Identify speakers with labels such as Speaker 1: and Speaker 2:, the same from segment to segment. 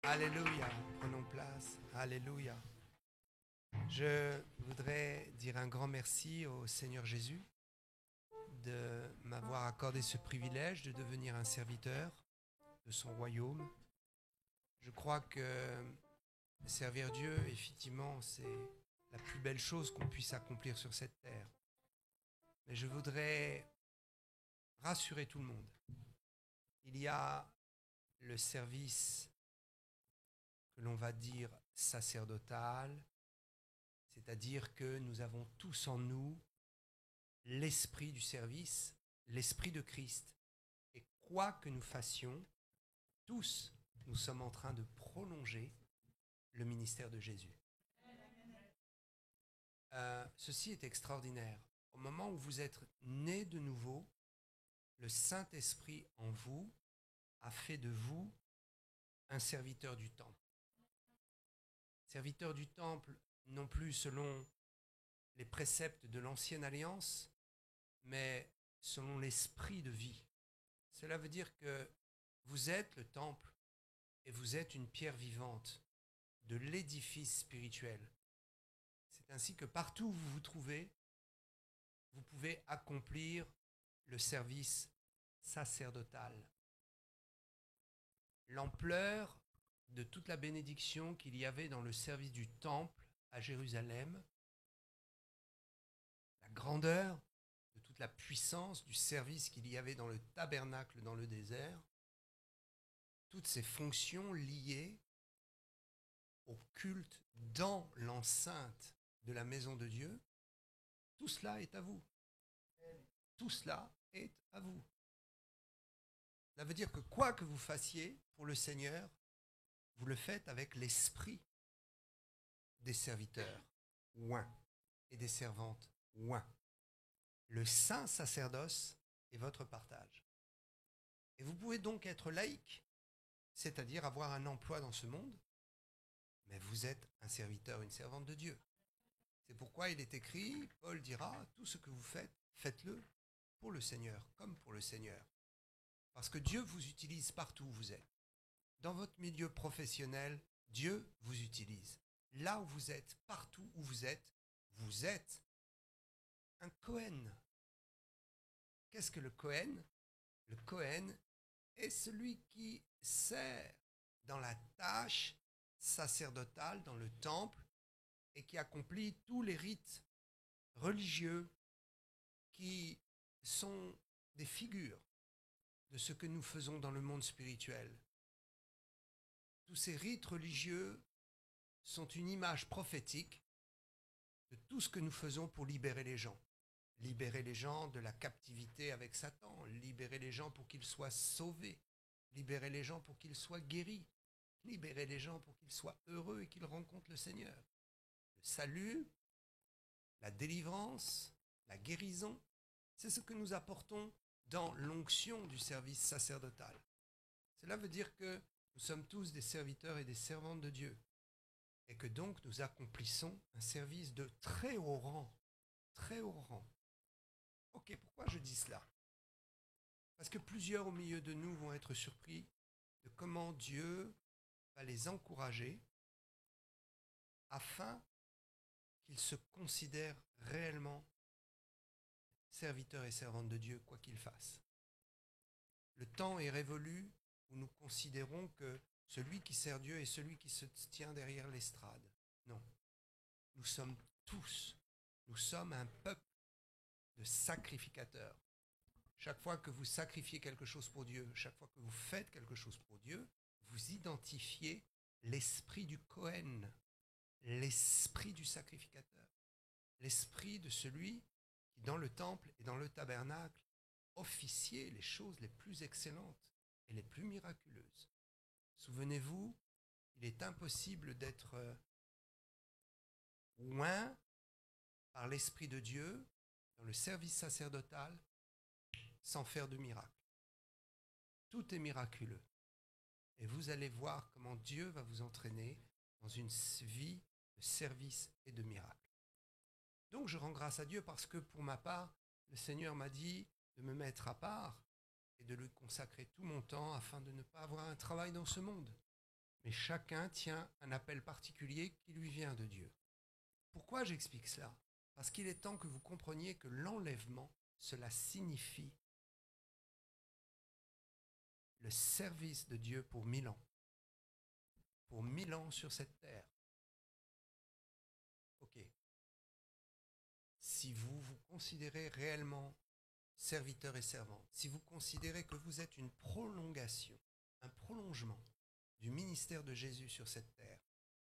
Speaker 1: Alléluia, prenons place. Alléluia. Je voudrais dire un grand merci au Seigneur Jésus de m'avoir accordé ce privilège de devenir un serviteur de son royaume. Je crois que servir Dieu, effectivement, c'est la plus belle chose qu'on puisse accomplir sur cette terre. Mais je voudrais rassurer tout le monde. Il y a le service que l'on va dire sacerdotal, c'est-à-dire que nous avons tous en nous l'esprit du service, l'esprit de Christ. Et quoi que nous fassions, tous, nous sommes en train de prolonger le ministère de Jésus. Ceci est extraordinaire. Au moment où vous êtes nés de nouveau, le Saint-Esprit en vous a fait de vous un serviteur du temple. Serviteur du temple, non plus selon les préceptes de l'ancienne alliance, mais selon l'esprit de vie. Cela veut dire que vous êtes le temple et vous êtes une pierre vivante de l'édifice spirituel. C'est ainsi que partout où vous vous trouvez, vous pouvez accomplir le service sacerdotal. L'ampleur de toute la bénédiction qu'il y avait dans le service du temple à Jérusalem, la grandeur de toute la puissance du service qu'il y avait dans le tabernacle dans le désert, toutes ces fonctions liées au culte dans l'enceinte de la maison de Dieu, tout cela est à vous. Tout cela est à vous. Ça veut dire que quoi que vous fassiez pour le Seigneur, vous le faites avec l'esprit des serviteurs, ouin, et des servantes, ouin. Le saint sacerdoce est votre partage. Et vous pouvez donc être laïque, c'est-à-dire avoir un emploi dans ce monde, mais vous êtes un serviteur, une servante de Dieu. C'est pourquoi il est écrit, Paul dira, tout ce que vous faites, faites-le pour le Seigneur, comme pour le Seigneur. Parce que Dieu vous utilise partout où vous êtes. Dans votre milieu professionnel, Dieu vous utilise. Là où vous êtes, partout où vous êtes un Cohen. Qu'est-ce que le Cohen? Le Cohen est celui qui sert dans la tâche sacerdotale, dans le temple, et qui accomplit tous les rites religieux qui sont des figures de ce que nous faisons dans le monde spirituel. Tous ces rites religieux sont une image prophétique de tout ce que nous faisons pour libérer les gens. Libérer les gens de la captivité avec Satan, libérer les gens pour qu'ils soient sauvés, libérer les gens pour qu'ils soient guéris, libérer les gens pour qu'ils soient heureux et qu'ils rencontrent le Seigneur. Le salut, la délivrance, la guérison, c'est ce que nous apportons dans l'onction du service sacerdotal. Cela veut dire que nous sommes tous des serviteurs et des servantes de Dieu et que donc nous accomplissons un service de très haut rang, très haut rang. Ok, pourquoi je dis cela? Parce que plusieurs au milieu de nous vont être surpris de comment Dieu va les encourager afin qu'ils se considèrent réellement serviteurs et servantes de Dieu, quoi qu'ils fassent. Le temps est révolu où nous considérons que celui qui sert Dieu est celui qui se tient derrière l'estrade. Non. Nous sommes un peuple de sacrificateurs. Chaque fois que vous sacrifiez quelque chose pour Dieu, chaque fois que vous faites quelque chose pour Dieu, vous identifiez l'esprit du Cohen, l'esprit du sacrificateur, l'esprit de celui qui, dans le temple et dans le tabernacle, officiait les choses les plus excellentes et les plus miraculeuses. Souvenez-vous, il est impossible d'être oint par l'Esprit de Dieu dans le service sacerdotal sans faire de miracle. Tout est miraculeux. Et vous allez voir comment Dieu va vous entraîner dans une vie de service et de miracle. Donc je rends grâce à Dieu parce que pour ma part, le Seigneur m'a dit de me mettre à part et de lui consacrer tout mon temps afin de ne pas avoir un travail dans ce monde, mais chacun tient un appel particulier qui lui vient de Dieu. Pourquoi j'explique cela? Parce qu'il est temps que vous compreniez que l'enlèvement, cela signifie le service de Dieu pour 1000 ans. Pour 1000 ans sur cette terre. Ok. Si vous vous considérez réellement serviteur et servante, si vous considérez que vous êtes une prolongation, un prolongement du ministère de Jésus sur cette terre,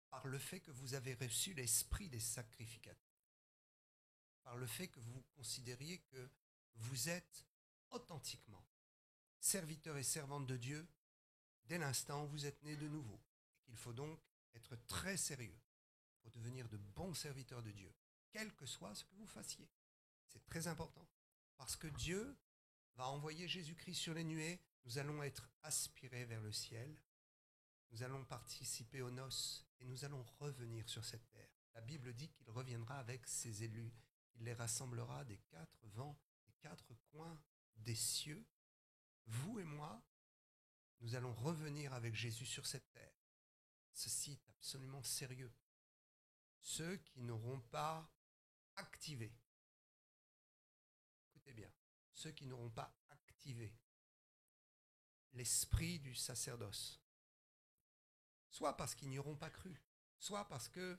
Speaker 1: par le fait que vous avez reçu l'esprit des sacrificateurs, par le fait que vous considériez que vous êtes authentiquement serviteur et servante de Dieu dès l'instant où vous êtes né de nouveau, et qu'il faut donc être très sérieux pour devenir de bons serviteurs de Dieu, quel que soit ce que vous fassiez. C'est très important, parce que Dieu va envoyer Jésus-Christ sur les nuées, nous allons être aspirés vers le ciel, nous allons participer aux noces et nous allons revenir sur cette terre. La Bible dit qu'il reviendra avec ses élus, il les rassemblera des 4 vents, des 4 coins des cieux. Vous et moi, nous allons revenir avec Jésus sur cette terre. Ceci est absolument sérieux. Ceux qui n'auront pas activé, écoutez bien, ceux qui n'auront pas activé l'esprit du sacerdoce, soit parce qu'ils n'y auront pas cru, soit parce que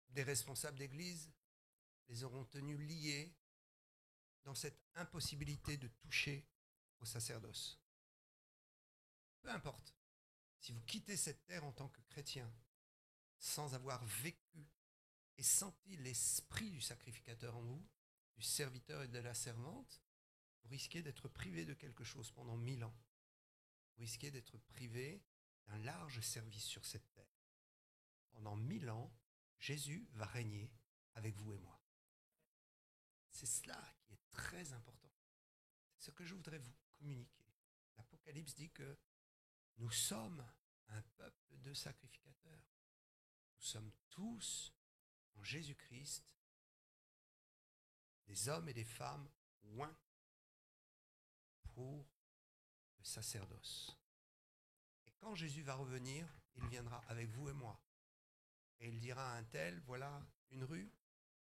Speaker 1: des responsables d'église les auront tenus liés dans cette impossibilité de toucher au sacerdoce. Peu importe, si vous quittez cette terre en tant que chrétien, sans avoir vécu et senti l'esprit du sacrificateur en vous, du serviteur et de la servante, vous risquez d'être privé de quelque chose pendant 1000 ans. Vous risquez d'être privé d'un large service sur cette terre. Pendant 1000 ans, Jésus va régner avec vous et moi. C'est cela qui est très important. C'est ce que je voudrais vous communiquer. L'Apocalypse dit que nous sommes un peuple de sacrificateurs. Nous sommes tous, en Jésus-Christ, des hommes et des femmes oints pour le sacerdoce. Et quand Jésus va revenir, il viendra avec vous et moi. Et il dira à un tel, voilà une rue,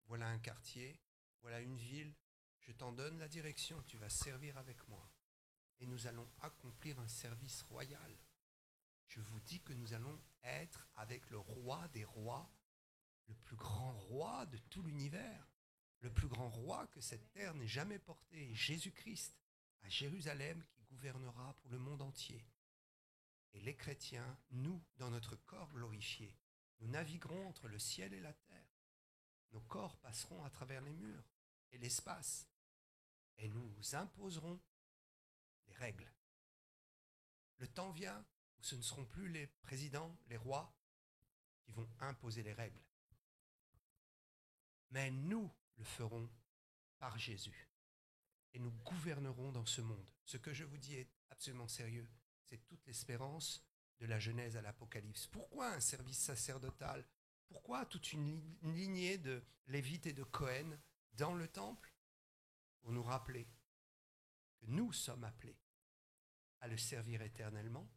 Speaker 1: voilà un quartier, voilà une ville, je t'en donne la direction, tu vas servir avec moi. Et nous allons accomplir un service royal. Je vous dis que nous allons être avec le roi des rois, le plus grand roi de tout l'univers, le plus grand roi que cette terre n'ait jamais porté, Jésus-Christ, à Jérusalem, qui gouvernera pour le monde entier. Et les chrétiens, nous, dans notre corps glorifié, nous naviguerons entre le ciel et la terre. Nos corps passeront à travers les murs et l'espace, et nous imposerons les règles. Le temps vient où ce ne seront plus les présidents, les rois, qui vont imposer les règles. Mais nous le ferons par Jésus. Et nous gouvernerons dans ce monde. Ce que je vous dis est absolument sérieux. C'est toute l'espérance de la Genèse à l'Apocalypse. Pourquoi un service sacerdotal? Pourquoi toute une lignée de Lévites et de Cohen dans le temple? Pour nous rappeler que nous sommes appelés à le servir éternellement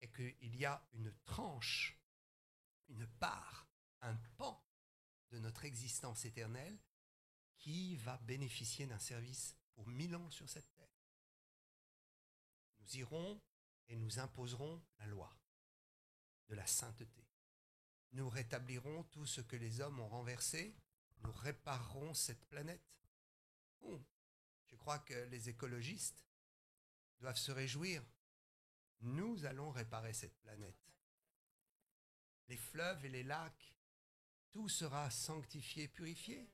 Speaker 1: et qu'il y a une tranche, une part, un pan de notre existence éternelle qui va bénéficier d'un service pour 1000 ans sur cette terre. Nous irons et nous imposerons la loi de la sainteté. Nous rétablirons tout ce que les hommes ont renversé. Nous réparerons cette planète. Bon, je crois que les écologistes doivent se réjouir. Nous allons réparer cette planète. Les fleuves et les lacs, tout sera sanctifié, purifié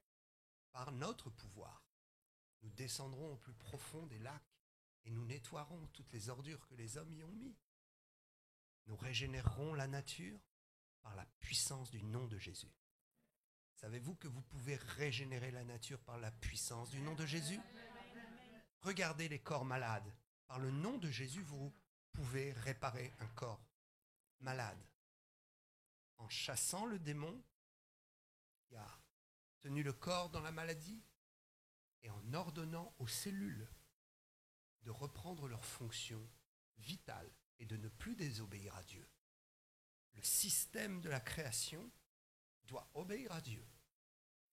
Speaker 1: par notre pouvoir. Nous descendrons au plus profond des lacs et nous nettoierons toutes les ordures que les hommes y ont mis. Nous régénérerons la nature par la puissance du nom de Jésus. Savez-vous que vous pouvez régénérer la nature par la puissance du nom de Jésus? Regardez les corps malades. Par le nom de Jésus, vous pouvez réparer un corps malade. En chassant le démon qui a tenu le corps dans la maladie et en ordonnant aux cellules de reprendre leurs fonctions vitales et de ne plus désobéir à Dieu. système de la création doit obéir à Dieu.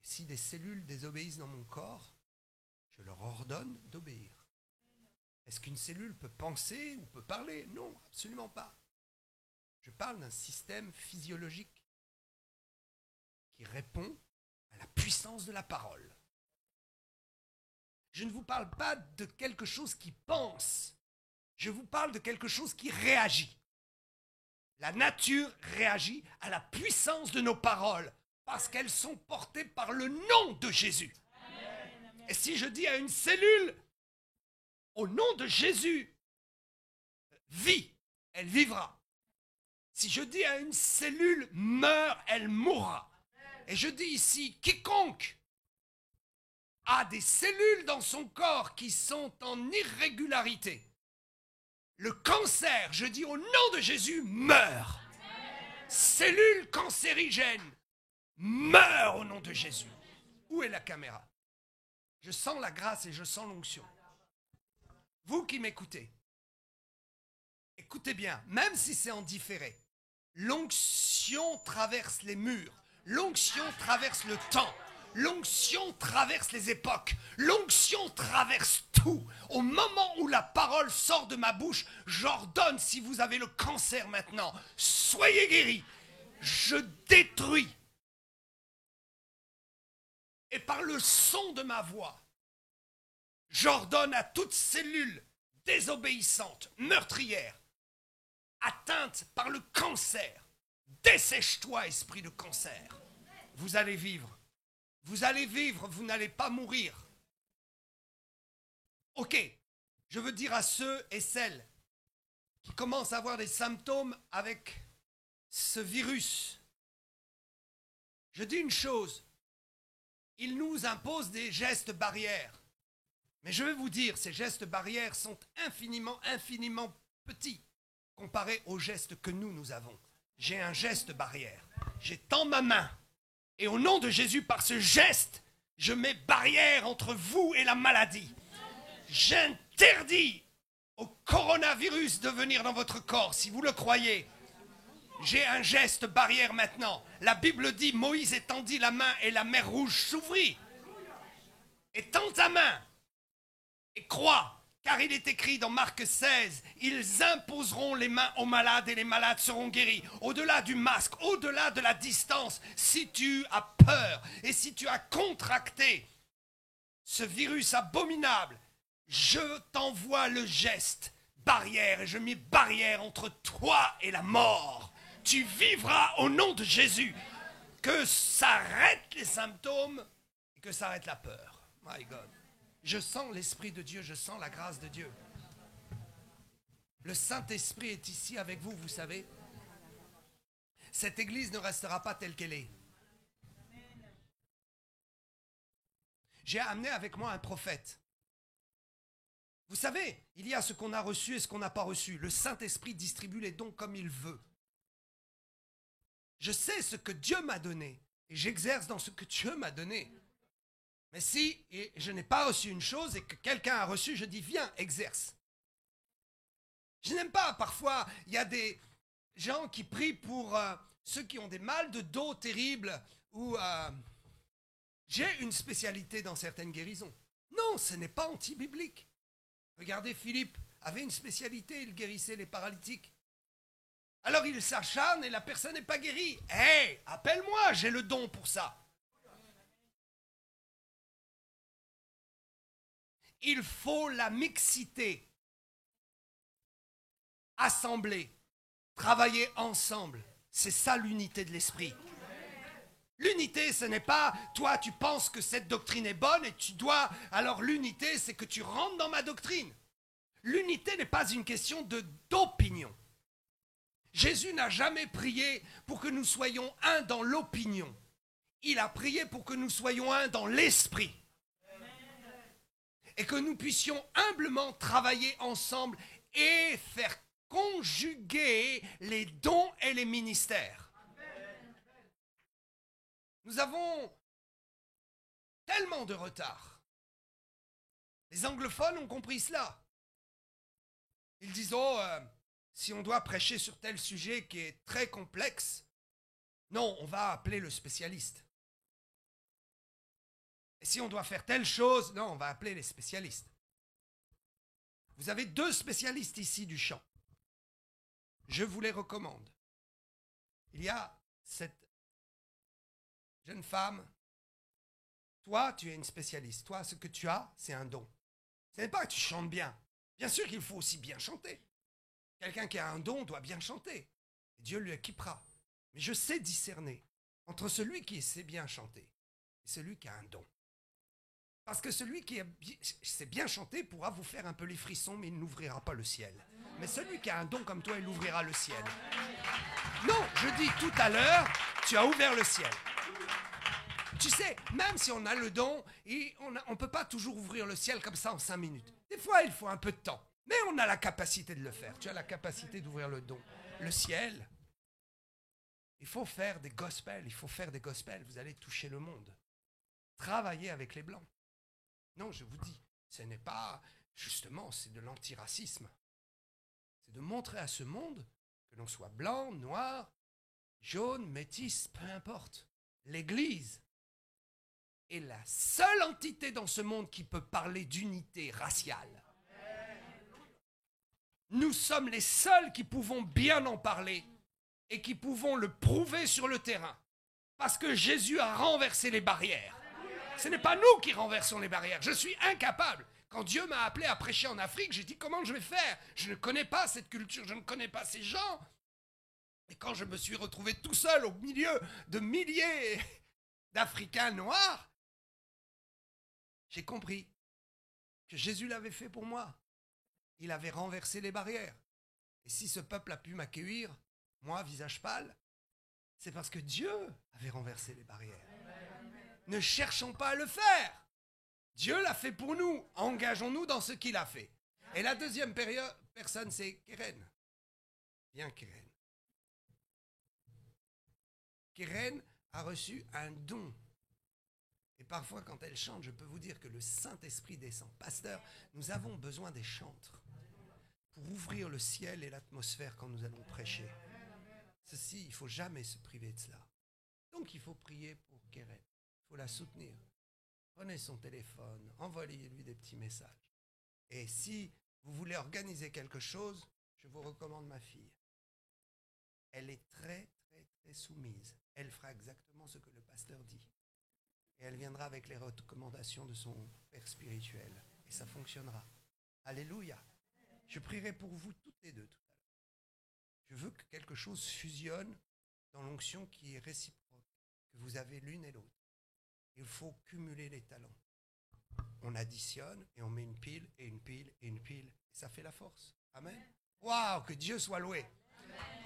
Speaker 1: Et si des cellules désobéissent dans mon corps, je leur ordonne d'obéir. Est-ce qu'une cellule peut penser ou peut parler? Non, absolument pas. Je parle d'un système physiologique qui répond à la puissance de la parole. Je ne vous parle pas de quelque chose qui pense, je vous parle de quelque chose qui réagit. La nature réagit à la puissance de nos paroles parce qu'elles sont portées par le nom de Jésus. Et si je dis à une cellule, au nom de Jésus, vis, elle vivra. Si je dis à une cellule, meurs, elle mourra. Et je dis ici, quiconque a des cellules dans son corps qui sont en irrégularité, le cancer, je dis au nom de Jésus, meurt. Cellules cancérigènes, meurt au nom de Jésus. Où est la caméra? Je sens la grâce et je sens l'onction. Vous qui m'écoutez, écoutez bien, même si c'est en différé, l'onction traverse les murs, l'onction traverse le temps, l'onction traverse les époques, l'onction traverse tout. Au moment où la parole sort de ma bouche, j'ordonne, si vous avez le cancer maintenant, soyez guéris. Je détruis. Et par le son de ma voix, j'ordonne à toute cellule désobéissante, meurtrière, atteinte par le cancer, dessèche-toi, esprit de cancer. Vous allez vivre. Vous allez vivre, vous n'allez pas mourir. Ok, je veux dire à ceux et celles qui commencent à avoir des symptômes avec ce virus, je dis une chose, il nous impose des gestes barrières. Mais je vais vous dire, ces gestes barrières sont infiniment petits comparés aux gestes que nous avons. J'ai un geste barrière. J'étends ma main. Et au nom de Jésus, par ce geste, je mets barrière entre vous et la maladie. J'interdis au coronavirus de venir dans votre corps, si vous le croyez. J'ai un geste barrière maintenant. La Bible dit, Moïse étendit la main et la mer Rouge s'ouvrit. Étends ta main. Et crois, car il est écrit dans Marc 16, ils imposeront les mains aux malades et les malades seront guéris. Au-delà du masque, au-delà de la distance, si tu as peur et si tu as contracté ce virus abominable, je t'envoie le geste barrière et je mets barrière entre toi et la mort. Tu vivras au nom de Jésus. Que s'arrêtent les symptômes et que s'arrête la peur. My God. Je sens l'Esprit de Dieu, je sens la grâce de Dieu. Le Saint-Esprit est ici avec vous, vous savez. Cette église ne restera pas telle qu'elle est. J'ai amené avec moi un prophète. Vous savez, il y a ce qu'on a reçu et ce qu'on n'a pas reçu. Le Saint-Esprit distribue les dons comme il veut. Je sais ce que Dieu m'a donné et j'exerce dans ce que Dieu m'a donné. Mais si je n'ai pas reçu une chose et que quelqu'un a reçu, je dis viens, exerce. Je n'aime pas, parfois, il y a des gens qui prient pour ceux qui ont des mal de dos terribles ou j'ai une spécialité dans certaines guérisons. Non, ce n'est pas anti-biblique. Regardez, Philippe avait une spécialité, il guérissait les paralytiques. Alors il s'acharne et la personne n'est pas guérie. Hé, appelle-moi, j'ai le don pour ça. Il faut la mixité. Assembler, travailler ensemble. C'est ça l'unité de l'esprit. L'unité, ce n'est pas, toi tu penses que cette doctrine est bonne et tu dois, alors l'unité c'est que tu rentres dans ma doctrine. L'unité n'est pas une question d'opinion. Jésus n'a jamais prié pour que nous soyons un dans l'opinion. Il a prié pour que nous soyons un dans l'esprit. Et que nous puissions humblement travailler ensemble et faire conjuguer les dons et les ministères. Nous avons tellement de retard. Les anglophones ont compris cela. Ils disent, oh, si on doit prêcher sur tel sujet qui est très complexe, non, on va appeler le spécialiste. Et si on doit faire telle chose, non, on va appeler les spécialistes. Vous avez 2 spécialistes ici du chant. Je vous les recommande. Il y a cette jeune femme. Toi, tu es une spécialiste. Toi, ce que tu as, c'est un don. Ce n'est pas que tu chantes bien. Bien sûr qu'il faut aussi bien chanter. Quelqu'un qui a un don doit bien chanter. Et Dieu lui équipera. Mais je sais discerner entre celui qui sait bien chanter et celui qui a un don. Parce que celui qui sait bien chanter pourra vous faire un peu les frissons, mais il n'ouvrira pas le ciel. Mais celui qui a un don comme toi, il ouvrira le ciel. Non, je dis tout à l'heure, tu as ouvert le ciel. Tu sais, même si on a le don, on ne peut pas toujours ouvrir le ciel comme ça en 5 minutes. Des fois, il faut un peu de temps. Mais on a la capacité de le faire. Tu as la capacité d'ouvrir le don. Le ciel, il faut faire des gospels. Il faut faire des gospels. Vous allez toucher le monde. Travailler avec les Blancs. Non, je vous dis, ce n'est pas, justement, c'est de l'antiracisme. C'est de montrer à ce monde que l'on soit blanc, noir, jaune, métis, peu importe. L'Église est la seule entité dans ce monde qui peut parler d'unité raciale. Nous sommes les seuls qui pouvons bien en parler et qui pouvons le prouver sur le terrain. Parce que Jésus a renversé les barrières. Ce n'est pas nous qui renversons les barrières. Je suis incapable. Quand Dieu m'a appelé à prêcher en Afrique, j'ai dit comment je vais faire? Je ne connais pas cette culture, je ne connais pas ces gens. Et quand je me suis retrouvé tout seul au milieu de milliers d'Africains noirs, j'ai compris que Jésus l'avait fait pour moi. Il avait renversé les barrières. Et si ce peuple a pu m'accueillir, moi, visage pâle, c'est parce que Dieu avait renversé les barrières. Ne cherchons pas à le faire. Dieu l'a fait pour nous. Engageons-nous dans ce qu'il a fait. Et la deuxième personne, c'est Keren. Viens, Keren. Keren a reçu un don. Et parfois, quand elle chante, je peux vous dire que le Saint-Esprit descend. Pasteur, nous avons besoin des chantres pour ouvrir le ciel et l'atmosphère quand nous allons prêcher. Ceci, il ne faut jamais se priver de cela. Donc, il faut prier pour Keren. Il faut la soutenir. Prenez son téléphone, envoyez-lui des petits messages. Et si vous voulez organiser quelque chose, je vous recommande ma fille. Elle est très, très, très soumise. Elle fera exactement ce que le pasteur dit. Et elle viendra avec les recommandations de son père spirituel. Et ça fonctionnera. Alléluia. Je prierai pour vous toutes les deux tout à l'heure. Je veux que quelque chose fusionne dans l'onction qui est réciproque, que vous avez l'une et l'autre. Il faut cumuler les talents. On additionne et on met une pile et une pile et une pile. Et ça fait la force. Amen. Waouh, que Dieu soit loué.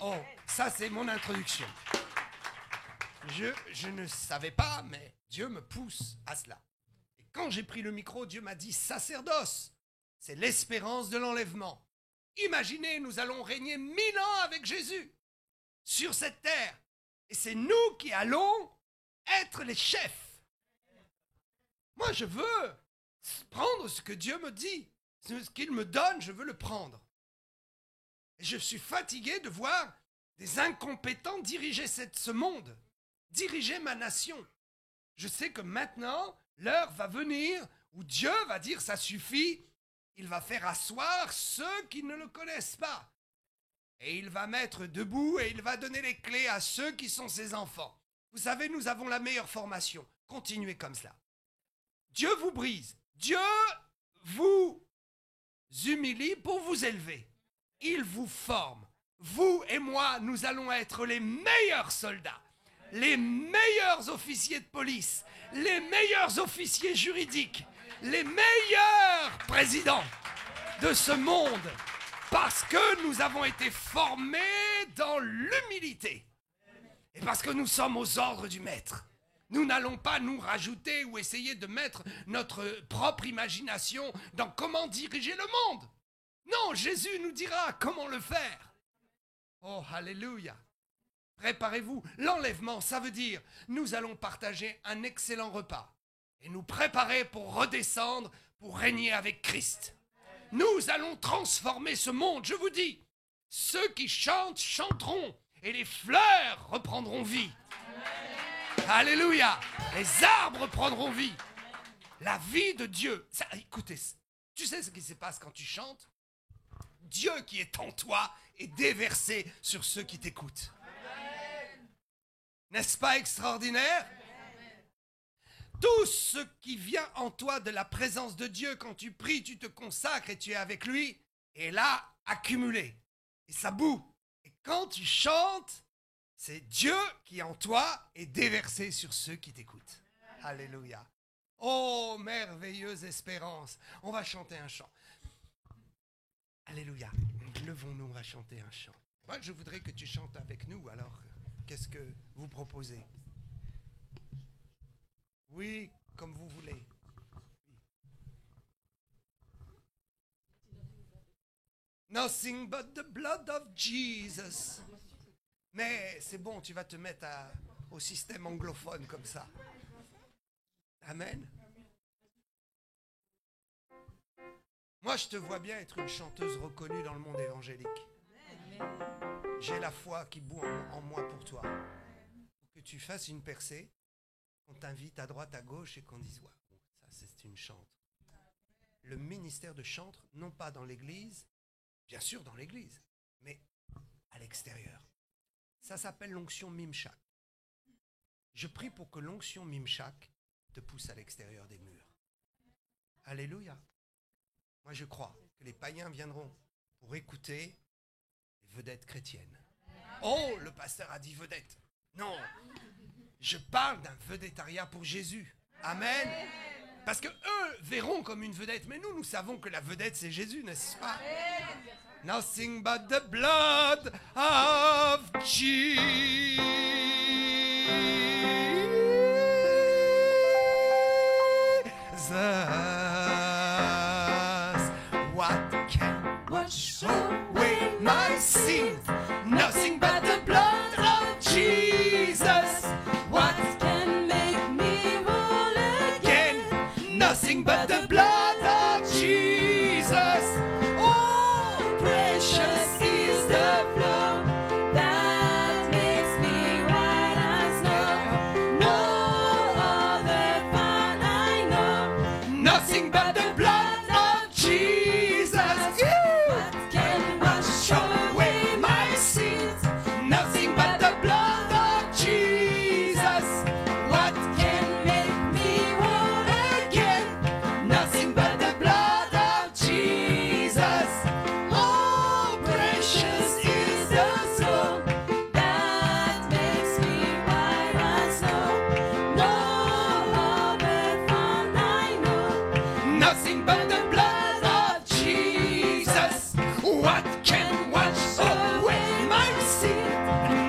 Speaker 1: Oh, ça c'est mon introduction. Je ne savais pas, mais Dieu me pousse à cela. Et quand j'ai pris le micro, Dieu m'a dit, sacerdoce, c'est l'espérance de l'enlèvement. Imaginez, nous allons régner 1000 ans avec Jésus sur cette terre. Et c'est nous qui allons être les chefs. Moi, je veux prendre ce que Dieu me dit. Ce qu'il me donne, je veux le prendre. Et je suis fatigué de voir des incompétents diriger ce monde, diriger ma nation. Je sais que maintenant, l'heure va venir où Dieu va dire ça suffit. Il va faire asseoir ceux qui ne le connaissent pas. Et il va mettre debout et il va donner les clés à ceux qui sont ses enfants. Vous savez, nous avons la meilleure formation. Continuez comme cela. Dieu vous brise. Dieu vous humilie pour vous élever. Il vous forme. Vous et moi, nous allons être les meilleurs soldats, les meilleurs officiers de police, les meilleurs officiers juridiques, les meilleurs présidents de ce monde, parce que nous avons été formés dans l'humilité et parce que nous sommes aux ordres du Maître. Nous n'allons pas nous rajouter ou essayer de mettre notre propre imagination dans comment diriger le monde. Non, Jésus nous dira comment le faire. Oh, alléluia. Préparez-vous. L'enlèvement, ça veut dire nous allons partager un excellent repas et nous préparer pour redescendre, pour régner avec Christ. Nous allons transformer ce monde, je vous dis. Ceux qui chantent, chanteront. Et les fleurs reprendront vie. Alléluia. Les arbres prendront vie. La vie de Dieu. Ça, écoutez, tu sais ce qui se passe quand tu chantes? Dieu qui est en toi est déversé sur ceux qui t'écoutent. N'est-ce pas extraordinaire? Tout ce qui vient en toi de la présence de Dieu, quand tu pries, tu te consacres et tu es avec lui, est là accumulé. Et ça boue. Et quand tu chantes, c'est Dieu qui en toi est déversé sur ceux qui t'écoutent. Alléluia. Oh, merveilleuse espérance. On va chanter un chant. Alléluia. Levons-nous, on va chanter un chant. Moi, je voudrais que tu chantes avec nous. Alors, qu'est-ce que vous proposez? Oui, comme vous voulez. Nothing but the blood of Jesus. Mais c'est bon, tu vas te mettre au système anglophone comme ça. Amen. Moi, je te vois bien être une chanteuse reconnue dans le monde évangélique. J'ai la foi qui bout en moi pour toi. Pour que tu fasses une percée, qu'on t'invite à droite, à gauche et qu'on dise « Waouh, ça c'est une chante ». Le ministère de chantre, non pas dans l'église, bien sûr dans l'église, mais à l'extérieur. Ça s'appelle l'onction Mimshak. Je prie pour que l'onction Mimshak te pousse à l'extérieur des murs. Alléluia. Moi je crois que les païens viendront pour écouter les vedettes chrétiennes. Oh, le pasteur a dit vedette. Non, je parle d'un vedettariat pour Jésus. Amen. Parce que eux verront comme une vedette, mais nous savons que la vedette c'est Jésus, n'est-ce pas? Nothing but the blood of Jesus. What can wash away my sins? Nothing but the blood of Jesus. What can make me whole again? Nothing but the blood of Jesus. Oh, precious is the flow that makes me white as snow. No other fun I know. Nothing but the blood of Jesus. What can wash away my sins? Nothing but the blood of Jesus. What can make me whole again? Nothing but the blood of Jesus. Oh, precious is the soul that makes me white as snow. No other fun I know. Nothing but the blood of Jesus. What can wash away my sin?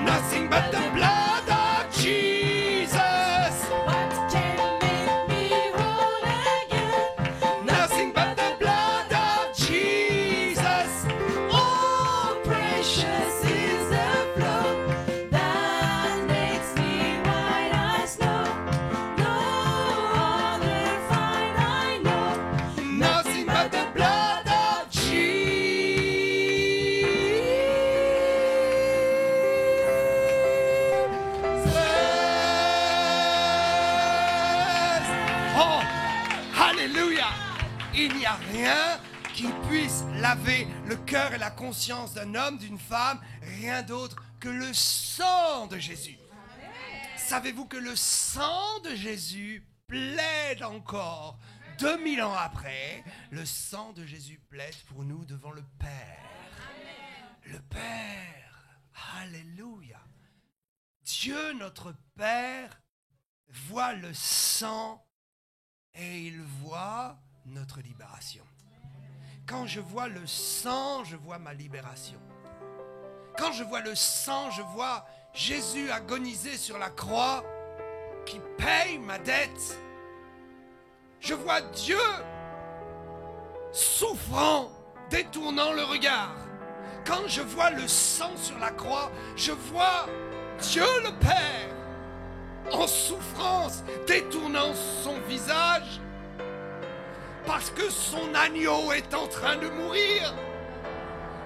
Speaker 1: Nothing but the blood of Jesus. What can make me whole again? Nothing but the blood of Jesus. Oh, precious is the flow that makes me white as snow. No other find I know. Nothing but the blood of Jesus. Oh, alléluia. Il n'y a rien qui puisse laver le cœur et la conscience d'un homme, d'une femme, rien d'autre que le sang de Jésus. Savez-vous que le sang de Jésus plaide encore 2000 ans après? Le sang de Jésus plaide pour nous devant le Père. Le Père. Alléluia. Dieu notre Père voit le sang et il voit notre libération. Quand je vois le sang, je vois ma libération. Quand je vois le sang, je vois Jésus agoniser sur la croix qui paye ma dette. Je vois Dieu souffrant, détournant le regard. Quand je vois le sang sur la croix, je vois Dieu le Père en souffrance, détournant son visage parce que son agneau est en train de mourir.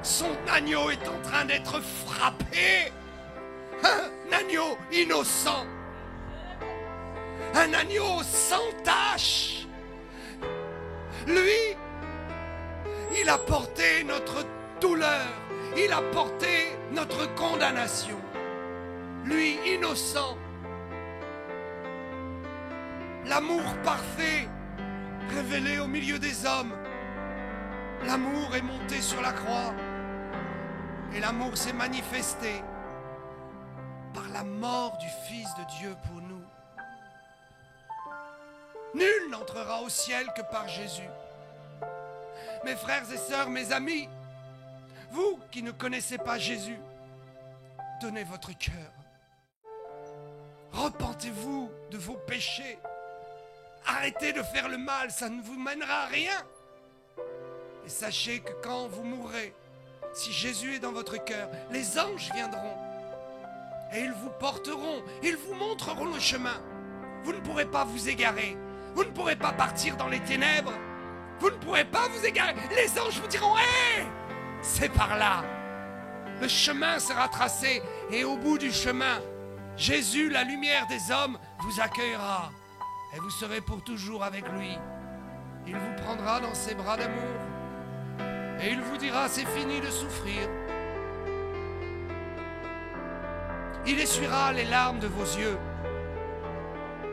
Speaker 1: Son agneau est en train d'être frappé. Un agneau innocent. Un agneau sans tache. Lui, il a porté notre douleur. Il a porté notre condamnation. Lui, innocent. L'amour parfait révélé au milieu des hommes. L'amour est monté sur la croix. Et l'amour s'est manifesté par la mort du Fils de Dieu pour nous. Nul n'entrera au ciel que par Jésus. Mes frères et sœurs, mes amis, vous qui ne connaissez pas Jésus, donnez votre cœur. Repentez-vous de vos péchés. Arrêtez de faire le mal, ça ne vous mènera à rien. Et sachez que quand vous mourrez, si Jésus est dans votre cœur, les anges viendront. Et ils vous porteront, ils vous montreront le chemin. Vous ne pourrez pas vous égarer. Vous ne pourrez pas partir dans les ténèbres. Vous ne pourrez pas vous égarer. Les anges vous diront, hé, c'est par là. Le chemin sera tracé. Et au bout du chemin, Jésus, la lumière des hommes, vous accueillera. Et vous serez pour toujours avec lui. Il vous prendra dans ses bras d'amour. Et il vous dira, c'est fini de souffrir. Il essuiera les larmes de vos yeux.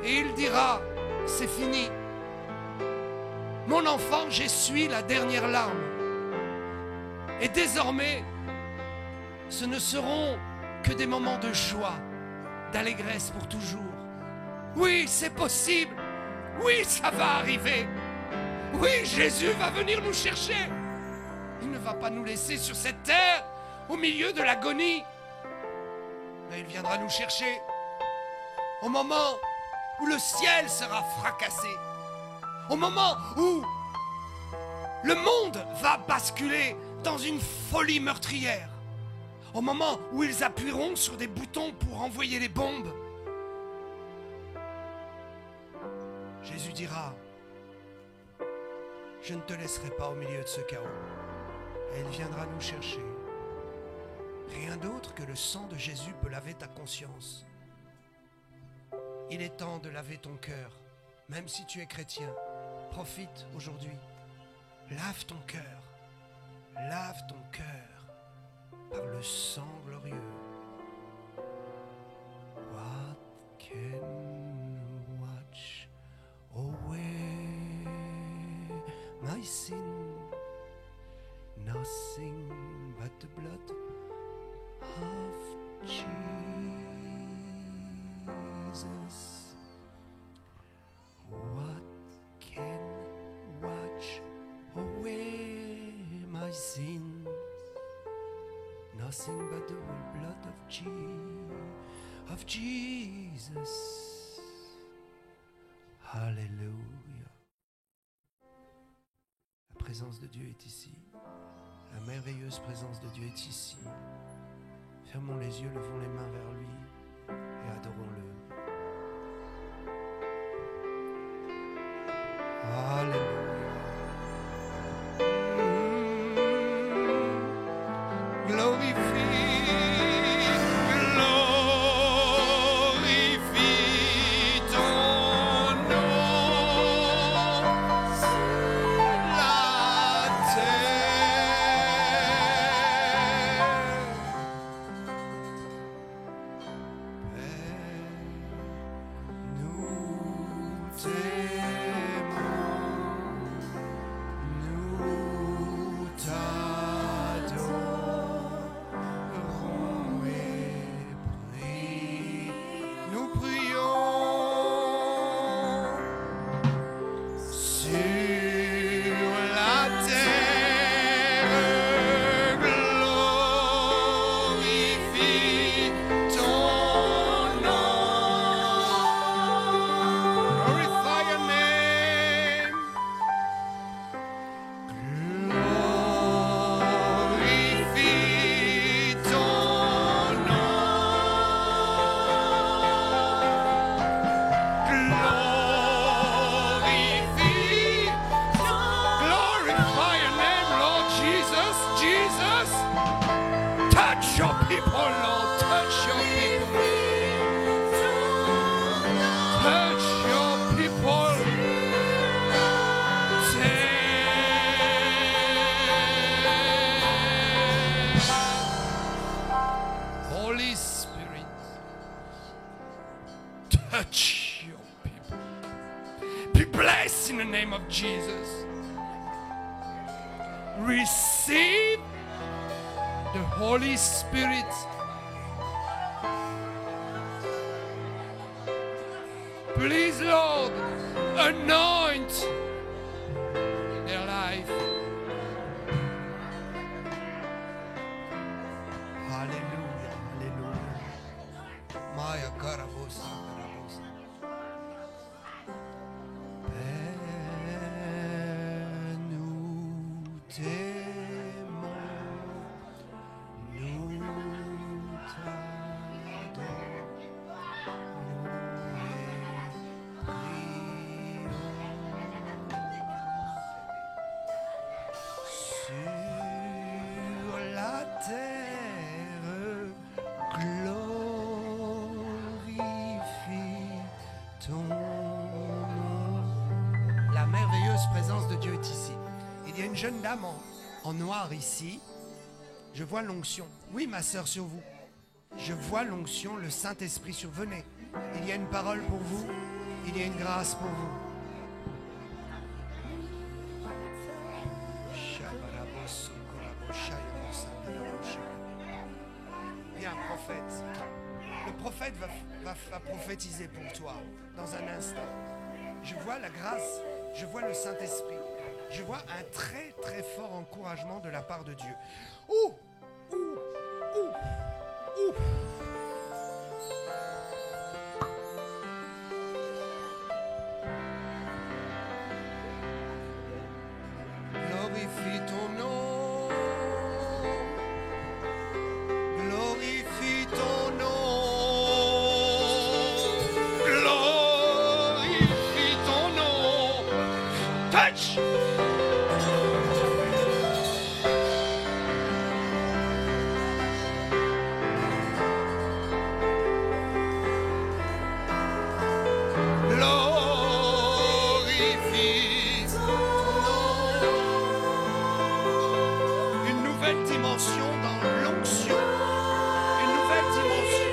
Speaker 1: Et il dira, c'est fini. Mon enfant, j'essuie la dernière larme. Et désormais, ce ne seront que des moments de joie, d'allégresse pour toujours. Oui, c'est possible. Oui, ça va arriver. Oui, Jésus va venir nous chercher. Il ne va pas nous laisser sur cette terre, au milieu de l'agonie. Mais il viendra nous chercher au moment où le ciel sera fracassé, au moment où le monde va basculer dans une folie meurtrière, au moment où ils appuieront sur des boutons pour envoyer les bombes. Jésus dira, je ne te laisserai pas au milieu de ce chaos. Et il viendra nous chercher. Rien d'autre que le sang de Jésus peut laver ta conscience. Il est temps de laver ton cœur, même si tu es chrétien. Profite aujourd'hui. Lave ton cœur. Lave ton cœur par le sang glorieux. What can watch away my sin? Nothing but the blood of Jesus. What can wash away my sin? Nothing but the blood of Jesus. Alléluia. La présence de Dieu est ici. La merveilleuse présence de Dieu est ici. Fermons les yeux, levons les mains vers lui et adorons-le. Alléluia. Glorify your name. touch your people. Be blessed in the name of Jesus. Receive the Holy Spirit. Please, Lord, anoint their life. Hallelujah, hallelujah. Maya karabosa, karabosa. Père, nous t'aimons, nous présence de Dieu est ici. Il y a une jeune dame en noir ici. Je vois l'onction. Oui, ma sœur, sur vous. Je vois l'onction, le Saint-Esprit sur vous. Venez. Il y a une parole pour vous. Il y a une grâce pour vous. Viens, prophète. Le prophète va prophétiser pour toi dans un instant. Je vois la grâce. Je vois le Saint-Esprit. Je vois un très très fort encouragement de la part de Dieu. Ouh, ouh, ouh, ouh. Glorifie ton nom. Glorifie ton nom. Touch! Glorifie ton nom. Une nouvelle dimension dans l'onction. Une nouvelle dimension.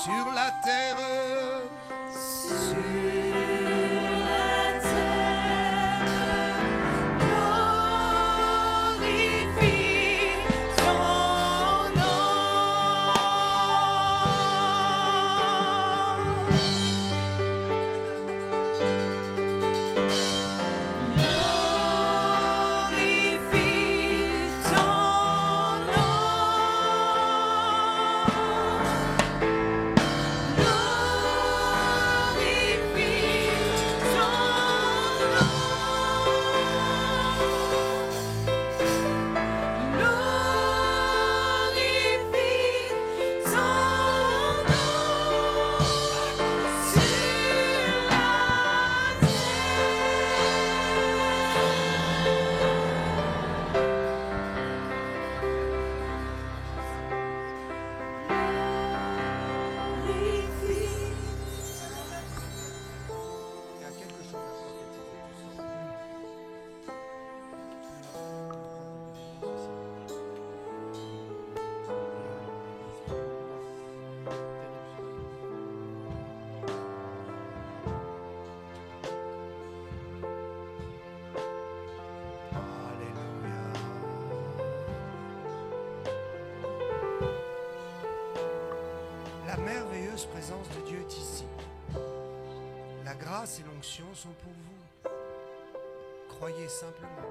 Speaker 1: Sur la terre, sur la terre, glorifie ton nom. Glorifie ton nom. La merveilleuse présence de Dieu est ici. La grâce et l'onction sont pour vous. Croyez simplement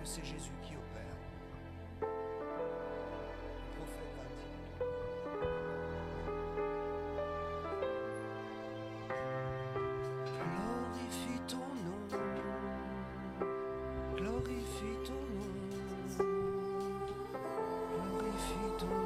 Speaker 1: que c'est Jésus qui opère. Le prophète va dire. Glorifie ton nom. Glorifie ton nom. Glorifie ton nom.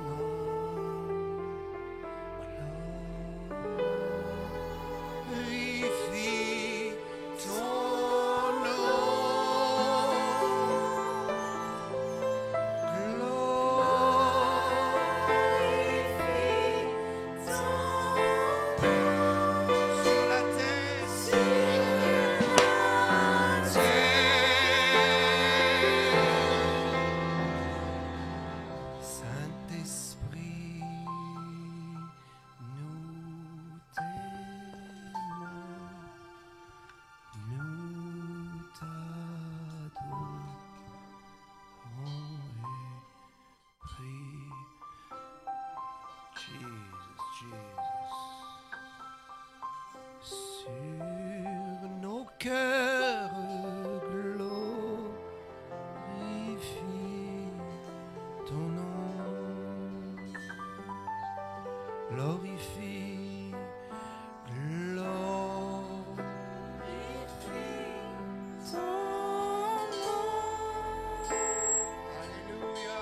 Speaker 1: cœur glorifie ton nom, glorifie, glorifie ton nom. Alléluia.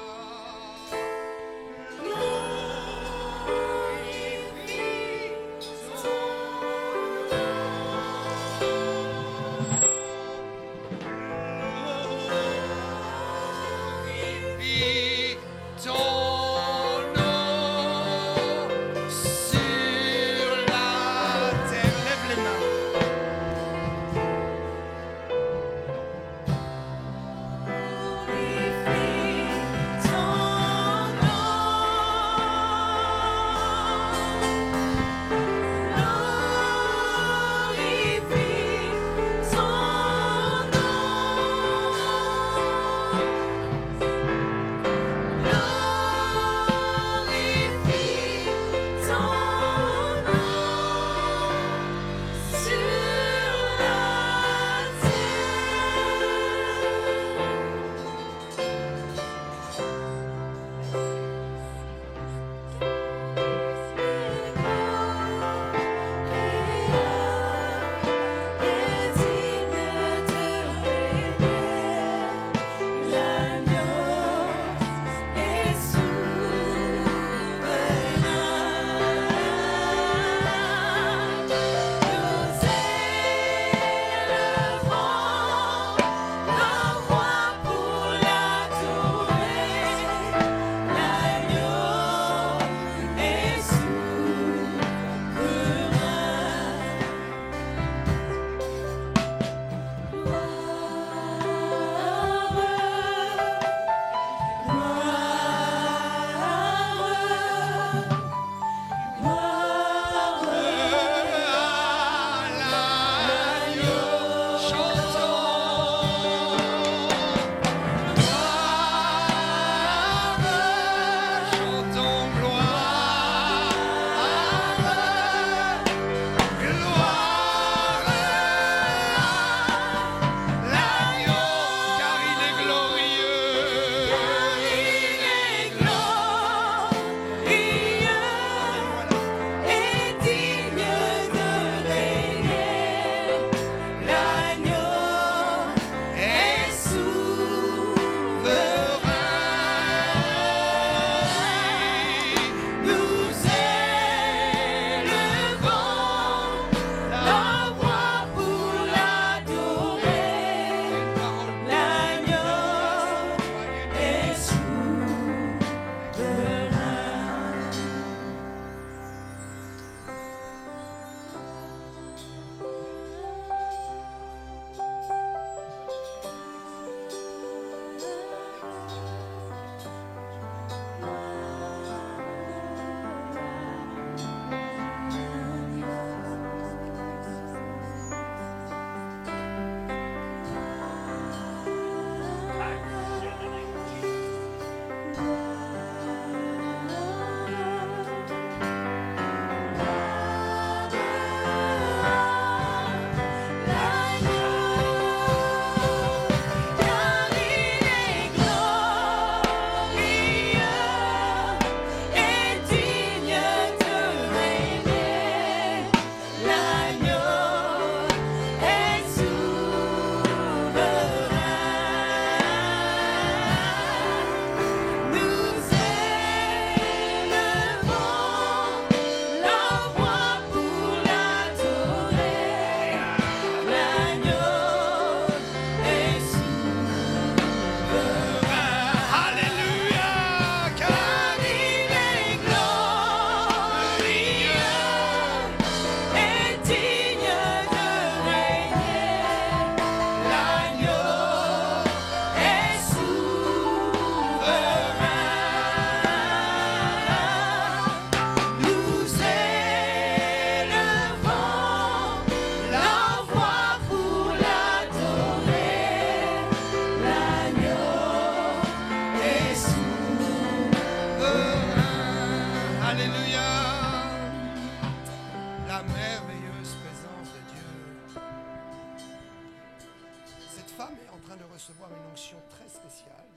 Speaker 1: recevoir une onction très spéciale.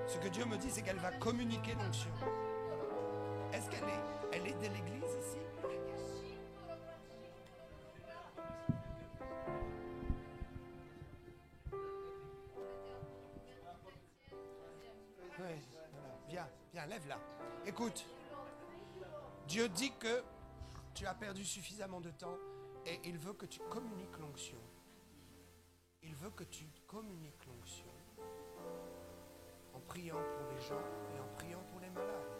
Speaker 1: Ce que Dieu me dit, c'est qu'elle va communiquer l'onction. Est-ce qu'elle est de l'église ici? Oui, voilà. Viens, lève-la. Écoute, Dieu dit que tu as perdu suffisamment de temps et il veut que tu communiques l'onction. Il veut que tu communiques l'onction en priant pour les gens et en priant pour les malades.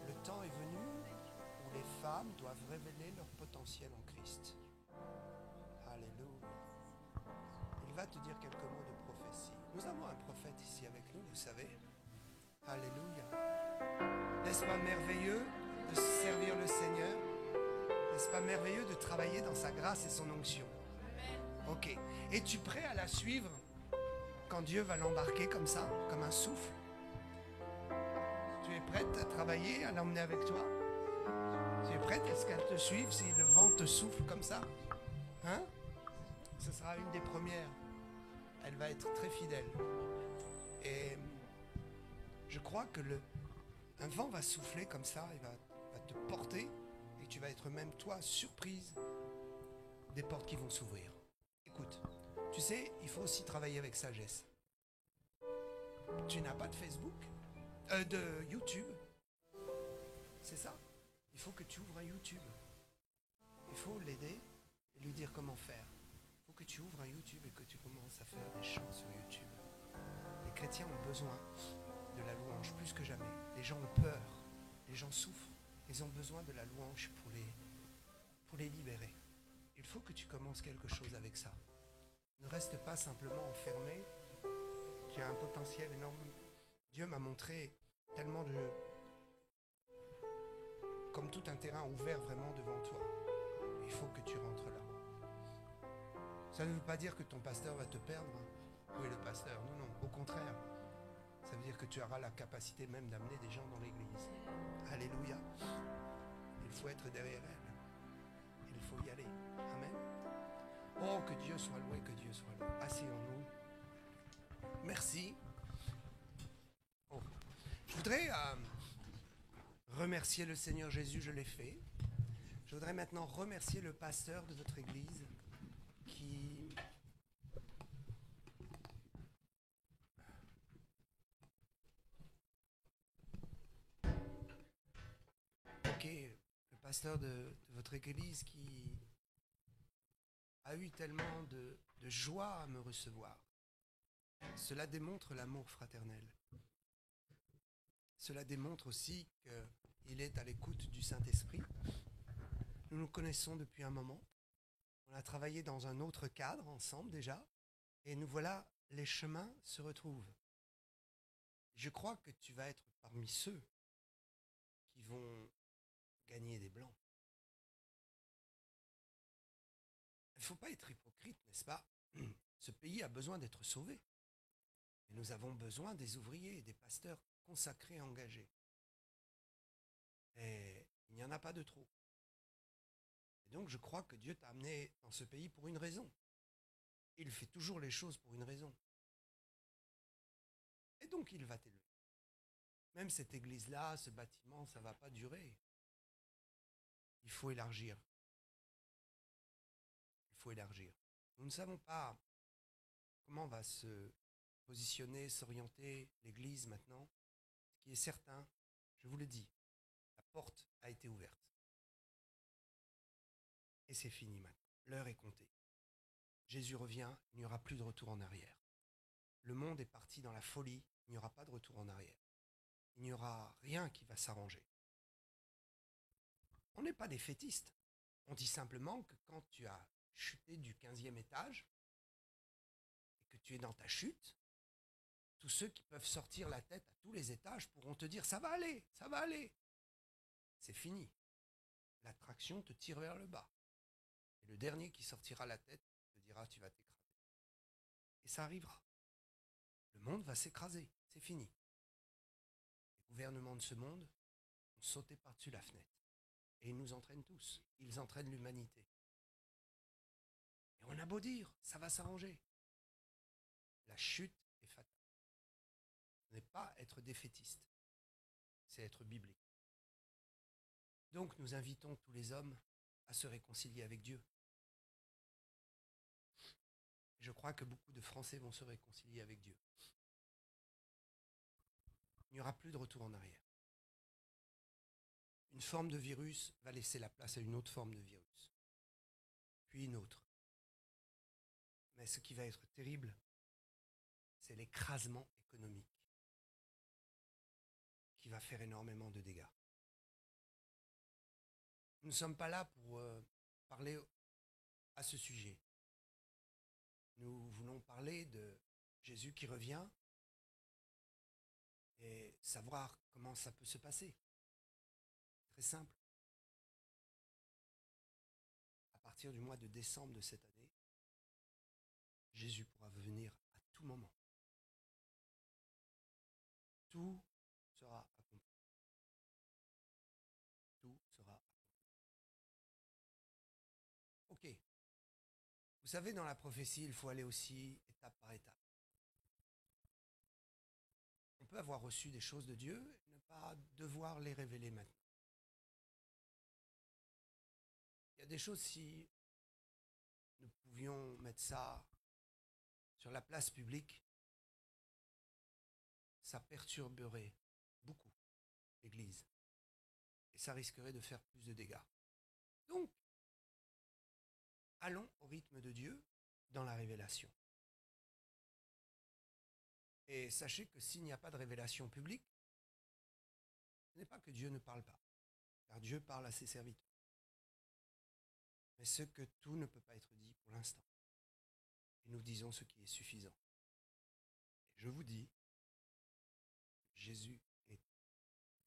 Speaker 1: Le temps est venu où les femmes doivent révéler leur potentiel en Christ. Alléluia. Il va te dire quelques mots de prophétie. Nous avons un prophète ici avec nous, vous savez. Alléluia. N'est-ce pas merveilleux de servir le Seigneur? N'est-ce pas merveilleux de travailler dans sa grâce et son onction? Ok. Es-tu prêt à la suivre quand Dieu va l'embarquer comme ça, comme un souffle? Tu es prête à travailler, à l'emmener avec toi? Tu es prête à ce qu'elle te suive si le vent te souffle comme ça? Hein? Ce sera une des premières. Elle va être très fidèle. Et je crois que un vent va souffler comme ça, il va te porter et tu vas être même toi surprise des portes qui vont s'ouvrir. Écoute, tu sais, il faut aussi travailler avec sagesse. Tu n'as pas de Facebook, de YouTube. C'est ça. Il faut que tu ouvres un YouTube. Il faut l'aider et lui dire comment faire. Il faut que tu ouvres un YouTube et que tu commences à faire des chants sur YouTube. Les chrétiens ont besoin de la louange plus que jamais. Les gens ont peur, les gens souffrent. Ils ont besoin de la louange pour les libérer. Il faut que tu commences quelque chose avec ça. Ne reste pas simplement enfermé. Tu as un potentiel énorme. Dieu m'a montré tellement comme tout un terrain ouvert vraiment devant toi. Il faut que tu rentres là. Ça ne veut pas dire que ton pasteur va te perdre. Où est le pasteur? Non, au contraire. Ça veut dire que tu auras la capacité même d'amener des gens dans l'église. Alléluia. Il faut être derrière elle. Il faut y aller. Amen. Oh, que Dieu soit loué, que Dieu soit loué. Asseyons-nous. Merci. Oh. Je voudrais remercier le Seigneur Jésus, je l'ai fait. Je voudrais maintenant remercier le pasteur de notre église qui... Ok, le pasteur de votre église qui a eu tellement de joie à me recevoir. Cela démontre l'amour fraternel. Cela démontre aussi qu'il est à l'écoute du Saint-Esprit. Nous nous connaissons depuis un moment. On a travaillé dans un autre cadre ensemble déjà. Et nous voilà, les chemins se retrouvent. Je crois que tu vas être parmi ceux qui vont gagner des blancs. Il ne faut pas être hypocrite, n'est-ce pas? Ce pays a besoin d'être sauvé. Et nous avons besoin des ouvriers et des pasteurs consacrés et engagés. Et il n'y en a pas de trop. Et donc je crois que Dieu t'a amené dans ce pays pour une raison. Il fait toujours les choses pour une raison. Et donc il va t'élever. Même cette église-là, ce bâtiment, ça ne va pas durer. Il faut élargir. Il faut élargir. Nous ne savons pas comment va se positionner, s'orienter l'église maintenant. Ce qui est certain, je vous le dis, la porte a été ouverte. Et c'est fini maintenant. L'heure est comptée. Jésus revient, il n'y aura plus de retour en arrière. Le monde est parti dans la folie, il n'y aura pas de retour en arrière. Il n'y aura rien qui va s'arranger. On n'est pas des fétistes. On dit simplement que quand tu as chuté du 15e étage et que tu es dans ta chute, tous ceux qui peuvent sortir la tête à tous les étages pourront te dire « ça va aller, ça va aller ». C'est fini. L'attraction te tire vers le bas. Et le dernier qui sortira la tête te dira « tu vas t'écraser ». Et ça arrivera. Le monde va s'écraser, c'est fini. Les gouvernements de ce monde ont sauté par-dessus la fenêtre. Et ils nous entraînent tous. Ils entraînent l'humanité. Et on a beau dire, ça va s'arranger. La chute est fatale. Ce n'est pas être défaitiste, c'est être biblique. Donc nous invitons tous les hommes à se réconcilier avec Dieu. Je crois que beaucoup de Français vont se réconcilier avec Dieu. Il n'y aura plus de retour en arrière. Une forme de virus va laisser la place à une autre forme de virus, puis une autre. Mais ce qui va être terrible, c'est l'écrasement économique qui va faire énormément de dégâts. Nous ne sommes pas là pour parler à ce sujet. Nous voulons parler de Jésus qui revient et savoir comment ça peut se passer. Très simple. À partir du mois de décembre de cette année, Jésus pourra venir à tout moment. Tout sera accompli. Tout sera accompli. Ok. Vous savez, dans la prophétie, il faut aller aussi étape par étape. On peut avoir reçu des choses de Dieu et ne pas devoir les révéler maintenant. Il y a des choses, si nous pouvions mettre ça sur la place publique, ça perturberait beaucoup l'Église. Et ça risquerait de faire plus de dégâts. Donc, allons au rythme de Dieu dans la révélation. Et sachez que s'il n'y a pas de révélation publique, ce n'est pas que Dieu ne parle pas, car Dieu parle à ses serviteurs. Mais ce que tout ne peut pas être dit pour l'instant. Et nous disons ce qui est suffisant. Et je vous dis que Jésus est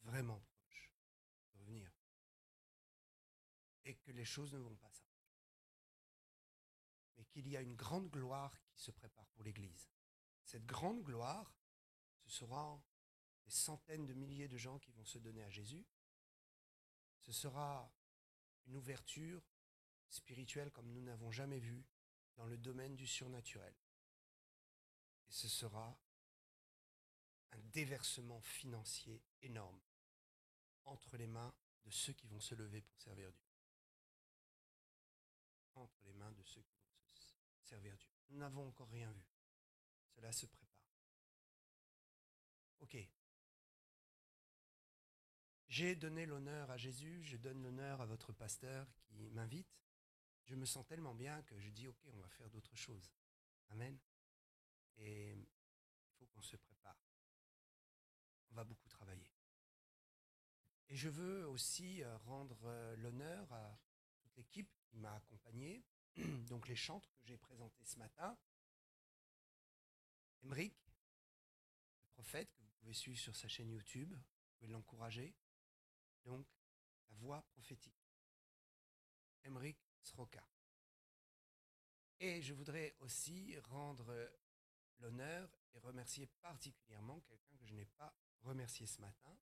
Speaker 1: vraiment proche de revenir. Et que les choses ne vont pas s'arranger. Mais qu'il y a une grande gloire qui se prépare pour l'Église. Cette grande gloire, ce sera des centaines de milliers de gens qui vont se donner à Jésus. Ce sera une ouverture spirituelle comme nous n'avons jamais vu dans le domaine du surnaturel. Et ce sera un déversement financier énorme entre les mains de ceux qui vont se lever pour servir Dieu. Entre les mains de ceux qui vont se servir Dieu. Nous n'avons encore rien vu. Cela se prépare. Ok. J'ai donné l'honneur à Jésus, je donne l'honneur à votre pasteur qui m'invite. Je me sens tellement bien que je dis ok, on va faire d'autres choses. Amen. Et il faut qu'on se prépare. On va beaucoup travailler. Et je veux aussi rendre l'honneur à toute l'équipe qui m'a accompagné, donc les chantres que j'ai présentés ce matin. Emeric, le prophète, que vous pouvez suivre sur sa chaîne YouTube, vous pouvez l'encourager. Donc, la voix prophétique. Emeric Sroka. Et je voudrais aussi rendre l'honneur et remercier particulièrement quelqu'un que je n'ai pas remercié ce matin.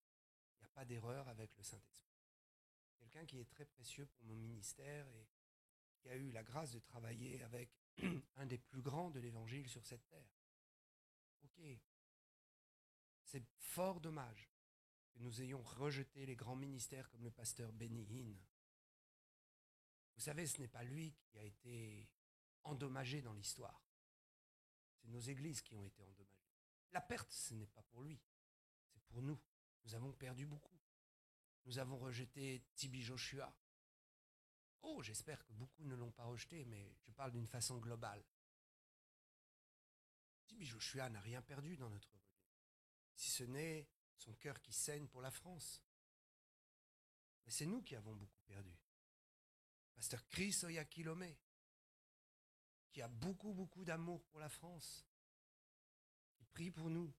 Speaker 1: Il n'y a pas d'erreur avec le Saint-Esprit. Quelqu'un qui est très précieux pour mon ministère et qui a eu la grâce de travailler avec un des plus grands de l'Évangile sur cette terre. Ok. C'est fort dommage que nous ayons rejeté les grands ministères comme le pasteur Benny Hinn. Vous savez, ce n'est pas lui qui a été endommagé dans l'histoire. C'est nos églises qui ont été endommagées. La perte, ce n'est pas pour lui, c'est pour nous. Nous avons perdu beaucoup. Nous avons rejeté Tibi Joshua. Oh, j'espère que beaucoup ne l'ont pas rejeté, mais je parle d'une façon globale. Tibi Joshua n'a rien perdu dans notre rejet, si ce n'est son cœur qui saigne pour la France. Mais c'est nous qui avons beaucoup perdu. Pasteur Chris Oyakilome, qui a beaucoup d'amour pour la France, qui prie pour nous.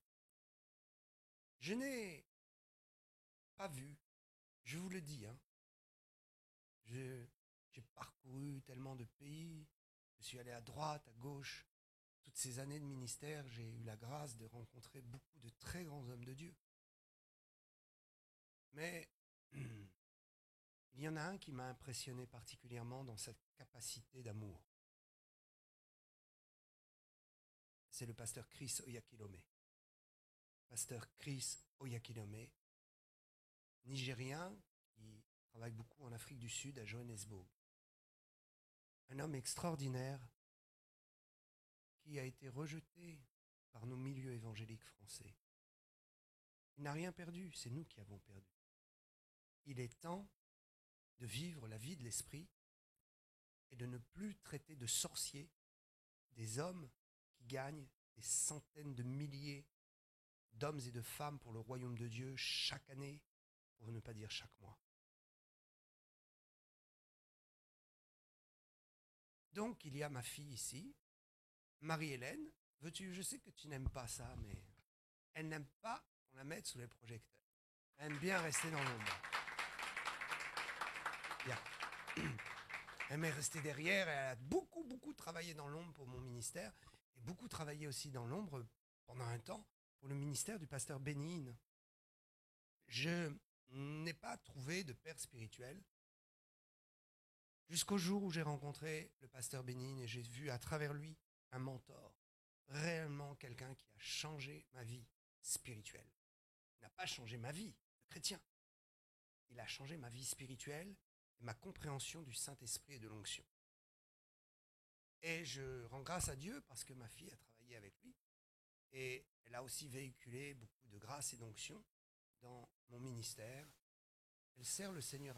Speaker 1: Je n'ai pas vu, je vous le dis, j'ai parcouru tellement de pays, je suis allé à droite, à gauche. Toutes ces années de ministère, j'ai eu la grâce de rencontrer beaucoup de très grands hommes de Dieu. Mais il Il y en a un qui m'a impressionné particulièrement dans cette capacité d'amour. C'est le pasteur Chris Oyakhilome. Pasteur Chris Oyakhilome, nigérien qui travaille beaucoup en Afrique du Sud, à Johannesburg. Un homme extraordinaire qui a été rejeté par nos milieux évangéliques français. Il n'a rien perdu, c'est nous qui avons perdu. Il est temps de vivre la vie de l'esprit et de ne plus traiter de sorciers des hommes qui gagnent des centaines de milliers d'hommes et de femmes pour le royaume de Dieu chaque année, pour ne pas dire chaque mois. Donc il y a ma fille ici, Marie-Hélène. Veux-tu, je sais que tu n'aimes pas ça, mais elle n'aime pas qu'on la mette sous les projecteurs. Elle aime bien rester dans l'ombre. Bien. Elle aime rester derrière, elle a beaucoup travaillé dans l'ombre pour mon ministère, et beaucoup travaillé aussi dans l'ombre pendant un temps pour le ministère du pasteur Bénigne. Je n'ai pas trouvé de père spirituel jusqu'au jour où j'ai rencontré le pasteur Bénigne et j'ai vu à travers lui un mentor, réellement quelqu'un qui a changé ma vie spirituelle. Il n'a pas changé ma vie de chrétien. Il a changé ma vie spirituelle et ma compréhension du Saint-Esprit et de l'onction. Et je rends grâce à Dieu parce que ma fille a travaillé avec lui et elle a aussi véhiculé beaucoup de grâce et d'onction dans mon ministère. Elle sert le Seigneur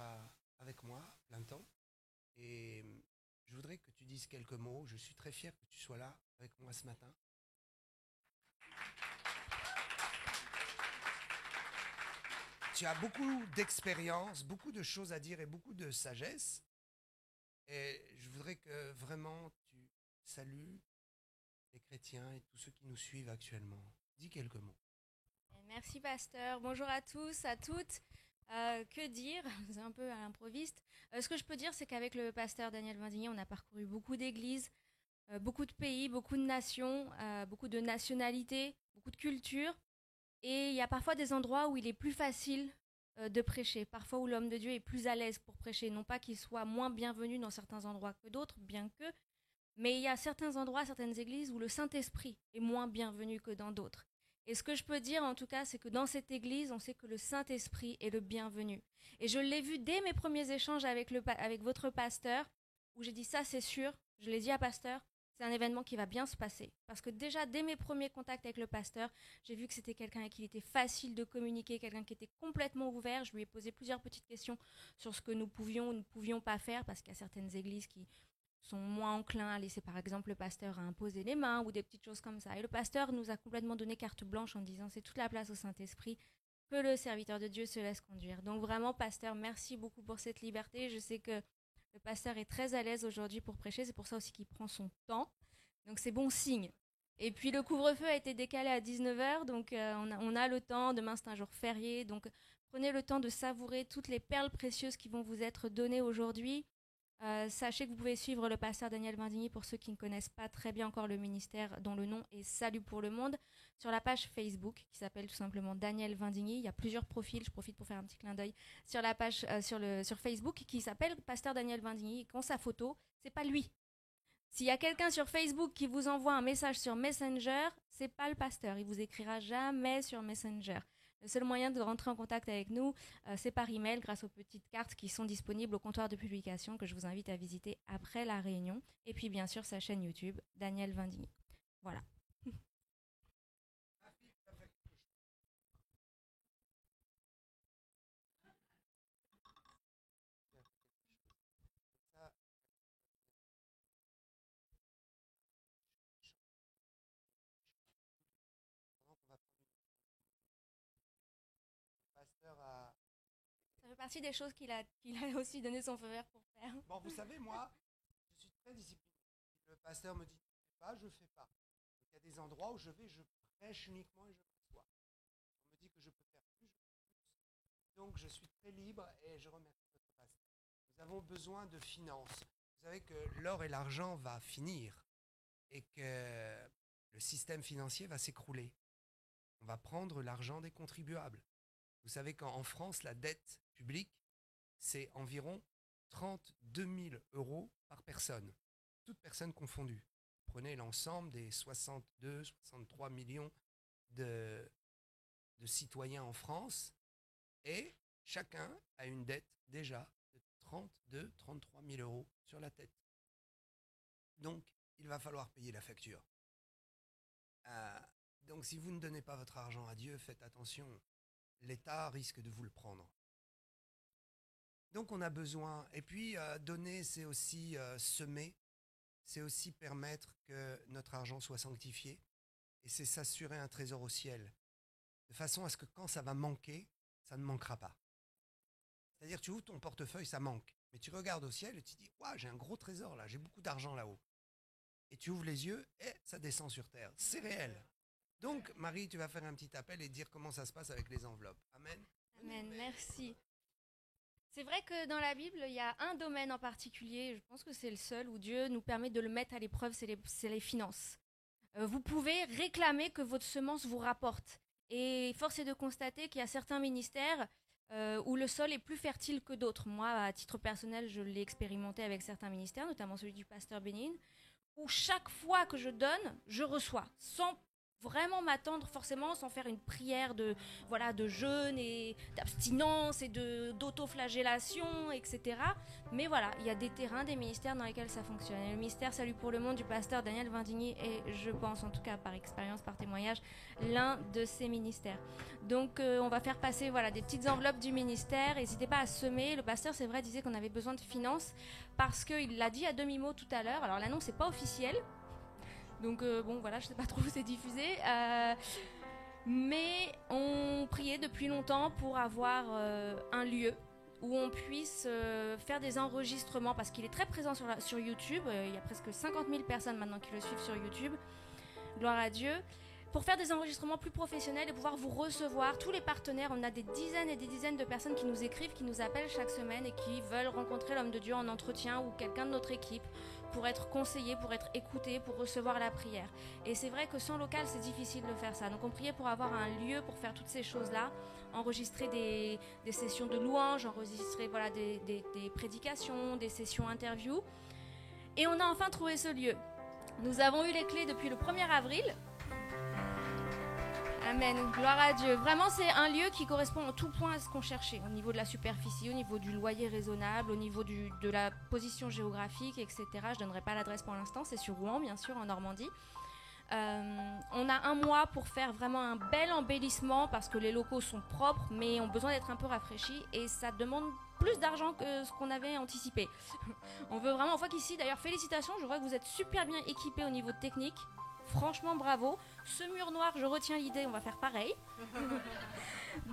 Speaker 1: avec moi plein temps et je voudrais que tu dises quelques mots. Je suis très fier que tu sois là avec moi ce matin. Tu as beaucoup d'expérience, beaucoup de choses à dire et beaucoup de sagesse. Et je voudrais que vraiment tu salues les chrétiens et tous ceux qui nous suivent actuellement. Dis quelques mots.
Speaker 2: Merci pasteur. Bonjour à tous, à toutes. Que dire? C'est un peu à l'improviste. Ce que je peux dire, c'est qu'avec le pasteur Daniel Vindigny, on a parcouru beaucoup d'églises, beaucoup de pays, beaucoup de nations, beaucoup de nationalités, beaucoup de cultures. Et il y a parfois des endroits où il est plus facile de prêcher, parfois où l'homme de Dieu est plus à l'aise pour prêcher. Non pas qu'il soit moins bienvenu dans certains endroits que d'autres, bien que, mais il y a certains endroits, certaines églises où le Saint-Esprit est moins bienvenu que dans d'autres. Et ce que je peux dire en tout cas, c'est que dans cette église, on sait que le Saint-Esprit est le bienvenu. Et je l'ai vu dès mes premiers échanges avec votre pasteur, où j'ai dit ça c'est sûr, je l'ai dit à pasteur, c'est un événement qui va bien se passer. Parce que déjà, dès mes premiers contacts avec le pasteur, j'ai vu que c'était quelqu'un avec qui il était facile de communiquer, quelqu'un qui était complètement ouvert. Je lui ai posé plusieurs petites questions sur ce que nous pouvions ou ne pouvions pas faire, parce qu'il y a certaines églises qui sont moins enclins à laisser par exemple le pasteur à imposer les mains ou des petites choses comme ça. Et le pasteur nous a complètement donné carte blanche en disant c'est toute la place au Saint-Esprit, que le serviteur de Dieu se laisse conduire. Donc vraiment, pasteur, merci beaucoup pour cette liberté. Je sais que le pasteur est très à l'aise aujourd'hui pour prêcher, c'est pour ça aussi qu'il prend son temps. Donc c'est bon signe. Et puis le couvre-feu a été décalé à 19h, donc on a le temps, demain c'est un jour férié, donc prenez le temps de savourer toutes les perles précieuses qui vont vous être données aujourd'hui. Sachez que vous pouvez suivre le pasteur Daniel Vindigny pour ceux qui ne connaissent pas très bien encore le ministère dont le nom est Salut pour le monde sur la page Facebook qui s'appelle tout simplement Daniel Vindigny. Il y a plusieurs profils, je profite pour faire un petit clin d'œil sur la page sur Facebook qui s'appelle pasteur Daniel Vindigny. Et quand sa photo, c'est pas lui. S'il y a quelqu'un sur Facebook qui vous envoie un message sur Messenger, c'est pas le pasteur. Il vous écrira jamais sur Messenger. Le seul moyen de rentrer en contact avec nous, c'est par email grâce aux petites cartes qui sont disponibles au comptoir de publication que je vous invite à visiter après la réunion. Et puis bien sûr sa chaîne YouTube, Daniel Vindigny. Voilà. Ça fait partie des choses qu'il a aussi donné son feu vert pour faire.
Speaker 1: Bon, vous savez, moi, je suis très discipliné. Si le pasteur me dit ne fais pas, je ne fais pas. Donc, il y a des endroits où je vais, je prêche uniquement et je m'assois. On me dit que je peux faire plus, je fais plus. Donc je suis très libre et je remercie notre pasteur. Nous avons besoin de finances. Vous savez que l'or et l'argent va finir et que le système financier va s'écrouler. On va prendre l'argent des contribuables. Vous savez qu'en France, la dette publique, c'est environ 32 000 euros par personne, toutes personnes confondues. Prenez l'ensemble des 63 millions de citoyens en France et chacun a une dette déjà de 33 000 euros sur la tête. Donc, il va falloir payer la facture. Donc, si vous ne donnez pas votre argent à Dieu, faites attention. L'État risque de vous le prendre. Donc, on a besoin. Et puis, donner, c'est aussi semer. C'est aussi permettre que notre argent soit sanctifié. Et c'est s'assurer un trésor au ciel. De façon à ce que quand ça va manquer, ça ne manquera pas. C'est-à-dire, tu ouvres ton portefeuille, ça manque. Mais tu regardes au ciel et tu te dis, waouh, j'ai un gros trésor là, j'ai beaucoup d'argent là-haut. Et tu ouvres les yeux et ça descend sur terre. C'est réel. Donc, Marie, tu vas faire un petit appel et dire comment ça se passe avec les enveloppes. Amen.
Speaker 2: Amen, merci. C'est vrai que dans la Bible, il y a un domaine en particulier, je pense que c'est le seul, où Dieu nous permet de le mettre à l'épreuve, c'est les finances. Vous pouvez réclamer que votre semence vous rapporte. Et force est de constater qu'il y a certains ministères où le sol est plus fertile que d'autres. Moi, à titre personnel, je l'ai expérimenté avec certains ministères, notamment celui du pasteur Bénin, où chaque fois que je donne, je reçois, sans vraiment m'attendre forcément, sans faire une prière de jeûne et d'abstinence et d'autoflagellation, etc. Mais voilà, il y a des terrains, des ministères dans lesquels ça fonctionne. Et le ministère Salut pour le monde du pasteur Daniel Vindigny est, je pense, en tout cas par expérience, par témoignage, l'un de ces ministères. Donc on va faire passer des petites enveloppes du ministère. N'hésitez pas à semer. Le pasteur, c'est vrai, disait qu'on avait besoin de finances parce qu'il l'a dit à demi-mot tout à l'heure. Alors l'annonce n'est pas officielle. Donc je sais pas trop où c'est diffusé. Mais on priait depuis longtemps pour avoir un lieu où on puisse faire des enregistrements, parce qu'il est très présent sur YouTube. Il y a presque 50 000 personnes maintenant qui le suivent sur YouTube. Gloire à Dieu. Pour faire des enregistrements plus professionnels et pouvoir vous recevoir, tous les partenaires, on a des dizaines et des dizaines de personnes qui nous écrivent, qui nous appellent chaque semaine et qui veulent rencontrer l'homme de Dieu en entretien ou quelqu'un de notre équipe pour être conseillé, pour être écouté, pour recevoir la prière. Et c'est vrai que sans local, c'est difficile de faire ça. Donc on priait pour avoir un lieu pour faire toutes ces choses-là, enregistrer des sessions de louanges, enregistrer des prédications, des sessions interviews. Et on a enfin trouvé ce lieu. Nous avons eu les clés depuis le 1er avril. Amen, gloire à Dieu. Vraiment, c'est un lieu qui correspond en tout point à ce qu'on cherchait, au niveau de la superficie, au niveau du loyer raisonnable, au niveau de la position géographique, etc. Je ne donnerai pas l'adresse pour l'instant, c'est sur Rouen, bien sûr, en Normandie. On a un mois pour faire vraiment un bel embellissement parce que les locaux sont propres, mais ont besoin d'être un peu rafraîchis et ça demande plus d'argent que ce qu'on avait anticipé. On veut vraiment, on voit qu'ici, d'ailleurs, félicitations, je vois que vous êtes super bien équipés au niveau technique. Franchement, bravo. Ce mur noir, je retiens l'idée, on va faire pareil.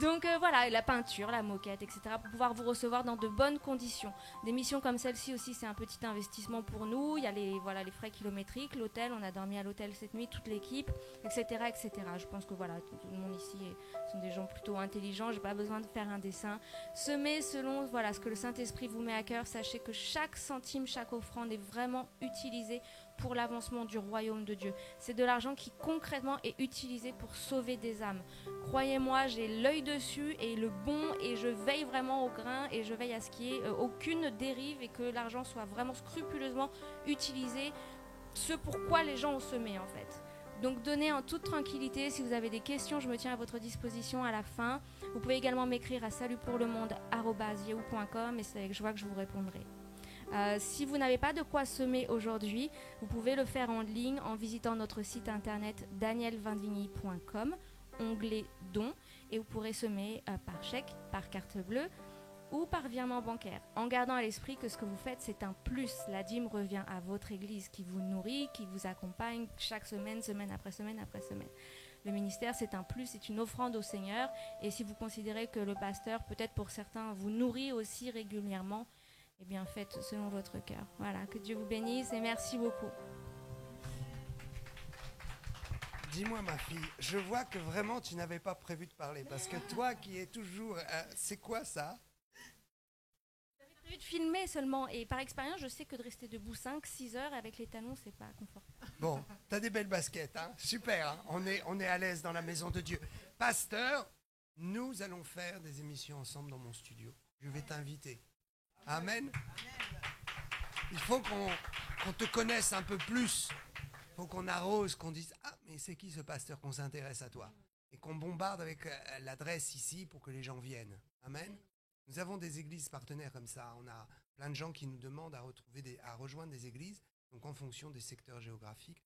Speaker 2: Donc la peinture, la moquette, etc. pour pouvoir vous recevoir dans de bonnes conditions. Des missions comme celle-ci aussi, c'est un petit investissement pour nous. Il y a les frais kilométriques, l'hôtel, on a dormi à l'hôtel cette nuit, toute l'équipe, etc., etc. Je pense que tout le monde ici sont des gens plutôt intelligents. J'ai pas besoin de faire un dessin. Semez selon ce que le Saint-Esprit vous met à cœur. Sachez que chaque centime, chaque offrande est vraiment utilisée pour l'avancement du royaume de Dieu. C'est de l'argent qui concrètement est utilisé pour sauver des âmes. Croyez-moi, j'ai l'œil dessus et le bon, et je veille vraiment au grain et je veille à ce qu'il n'y ait aucune dérive et que l'argent soit vraiment scrupuleusement utilisé, ce pourquoi les gens ont semé en fait. Donc donnez en toute tranquillité. Si vous avez des questions, je me tiens à votre disposition à la fin. Vous pouvez également m'écrire à salutpourlemonde@yahoo.com et c'est avec joie que je vous répondrai. Si vous n'avez pas de quoi semer aujourd'hui, vous pouvez le faire en ligne en visitant notre site internet danielvindigny.com, onglet dons, et vous pourrez semer par chèque, par carte bleue ou par virement bancaire, en gardant à l'esprit que ce que vous faites, c'est un plus. La dîme revient à votre église qui vous nourrit, qui vous accompagne chaque semaine, semaine après semaine après semaine. Le ministère, c'est un plus, c'est une offrande au Seigneur, et si vous considérez que le pasteur, peut-être pour certains, vous nourrit aussi régulièrement, eh bien, faites selon votre cœur. Voilà, que Dieu vous bénisse et merci beaucoup.
Speaker 1: Dis-moi, ma fille, je vois que vraiment tu n'avais pas prévu de parler, parce que toi qui es toujours... c'est quoi ça?
Speaker 2: J'avais prévu de filmer seulement, et par expérience, je sais que de rester debout 5-6 heures avec les talons, c'est pas confortable.
Speaker 1: Bon, t'as des belles baskets, hein? Super, hein? On est à l'aise dans la maison de Dieu. Pasteur, nous allons faire des émissions ensemble dans mon studio. Je vais t'inviter. Amen. Il faut qu'on te connaisse un peu plus. Il faut qu'on arrose, qu'on dise « Ah, mais c'est qui ce pasteur ?» qu'on s'intéresse à toi. Et qu'on bombarde avec l'adresse ici pour que les gens viennent. Amen. Nous avons des églises partenaires comme ça. On a plein de gens qui nous demandent à rejoindre des églises. Donc en fonction des secteurs géographiques,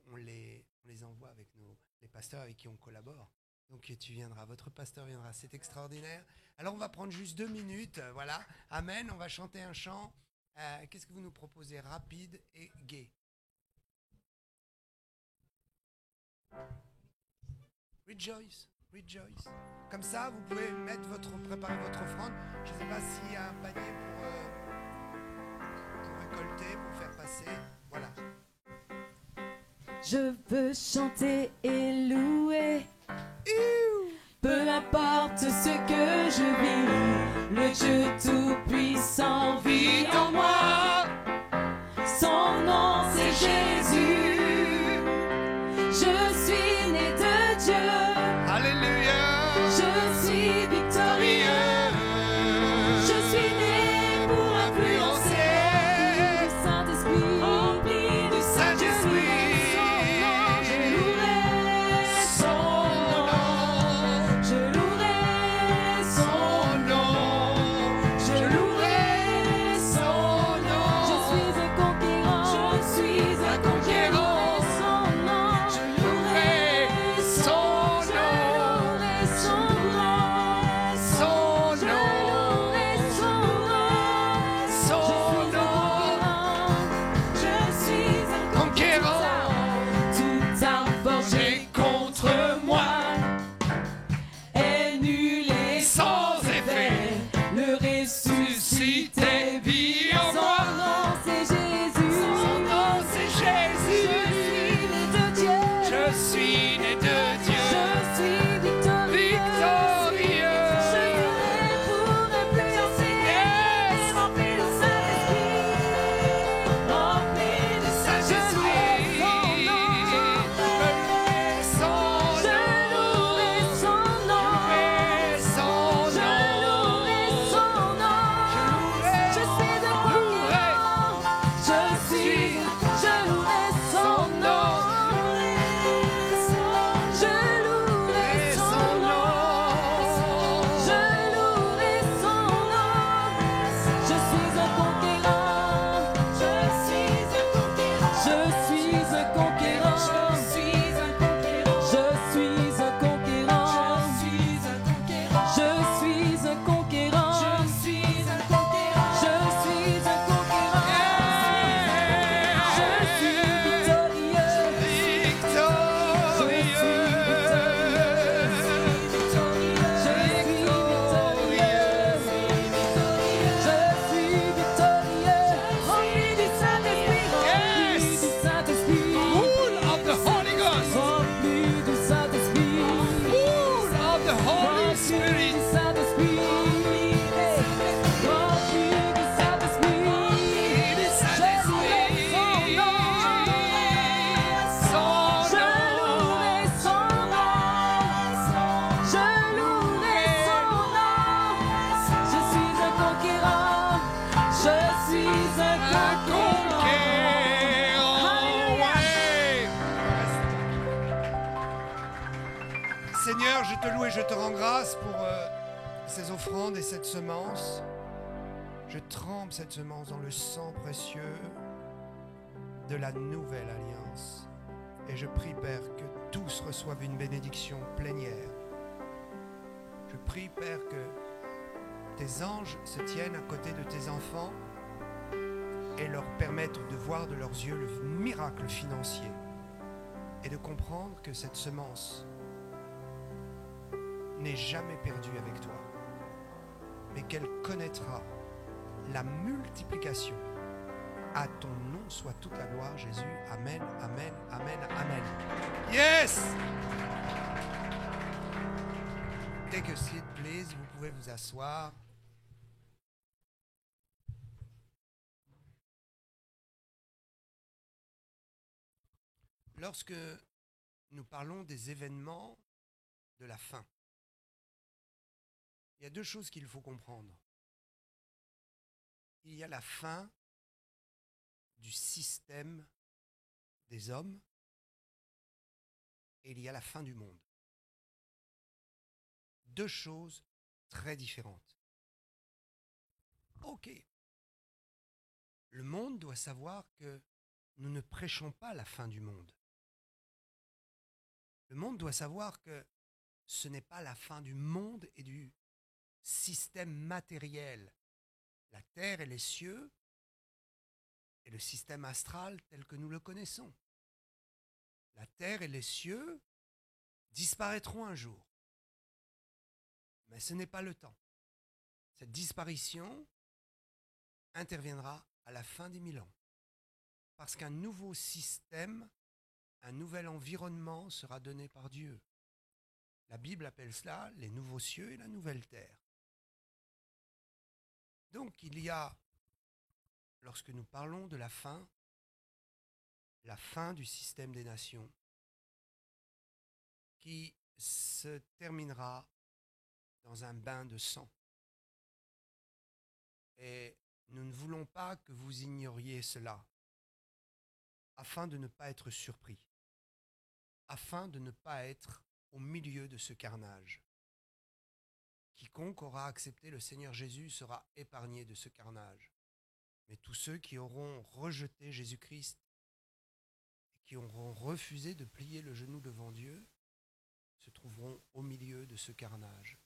Speaker 1: on les envoie avec les pasteurs avec qui on collabore. Donc tu viendras, votre pasteur viendra, c'est extraordinaire. Alors on va prendre juste 2 minutes, voilà. Amen, on va chanter un chant. Qu'est-ce que vous nous proposez? Rapide et gai. Rejoice, rejoice. Comme ça, vous pouvez préparer votre offrande. Je ne sais pas s'il y a un panier pour récolter, pour faire passer. Voilà.
Speaker 3: Je veux chanter et louer. Peu importe ce que je vis, le Dieu tout-puissant vit en moi. Son nom c'est Jésus. Je suis né de Dieu.
Speaker 1: Alléluia.
Speaker 3: Je suis victorieux. Je suis né pour influencer le Saint-Esprit, rempli du Saint-Esprit.
Speaker 1: Seigneur, je te loue et je te rends grâce pour ces offrandes et cette semence. Je trempe cette semence dans le sang précieux de la nouvelle alliance. Et je prie, Père, que tous reçoivent une bénédiction plénière. Je prie, Père, que tes anges se tiennent à côté de tes enfants et leur permettent de voir de leurs yeux le miracle financier et de comprendre que cette semence n'est jamais perdue avec toi, mais qu'elle connaîtra la multiplication. À ton nom soit toute la gloire, Jésus. Amen, amen, amen, amen. Yes! Take a seat, please. Vous pouvez vous asseoir. Lorsque nous parlons des événements de la fin, il y a 2 choses qu'il faut comprendre. il y a la fin du système des hommes et il y a la fin du monde. Deux choses très différentes. Ok. Le monde doit savoir que nous ne prêchons pas la fin du monde. Le monde doit savoir que ce n'est pas la fin du monde et du système matériel. La terre et les cieux et le système astral tel que nous le connaissons. La terre et les cieux disparaîtront un jour. Mais ce n'est pas le temps. Cette disparition interviendra à la fin des 1000 ans. Parce qu'un nouveau système, un nouvel environnement sera donné par Dieu. La Bible appelle cela les nouveaux cieux et la nouvelle terre. Donc il y a, lorsque nous parlons de la fin du système des nations, qui se terminera dans un bain de sang. Et nous ne voulons pas que vous ignoriez cela, afin de ne pas être surpris, afin de ne pas être au milieu de ce carnage. Quiconque aura accepté le Seigneur Jésus sera épargné de ce carnage. Mais tous ceux qui auront rejeté Jésus-Christ et qui auront refusé de plier le genou devant Dieu se trouveront au milieu de ce carnage.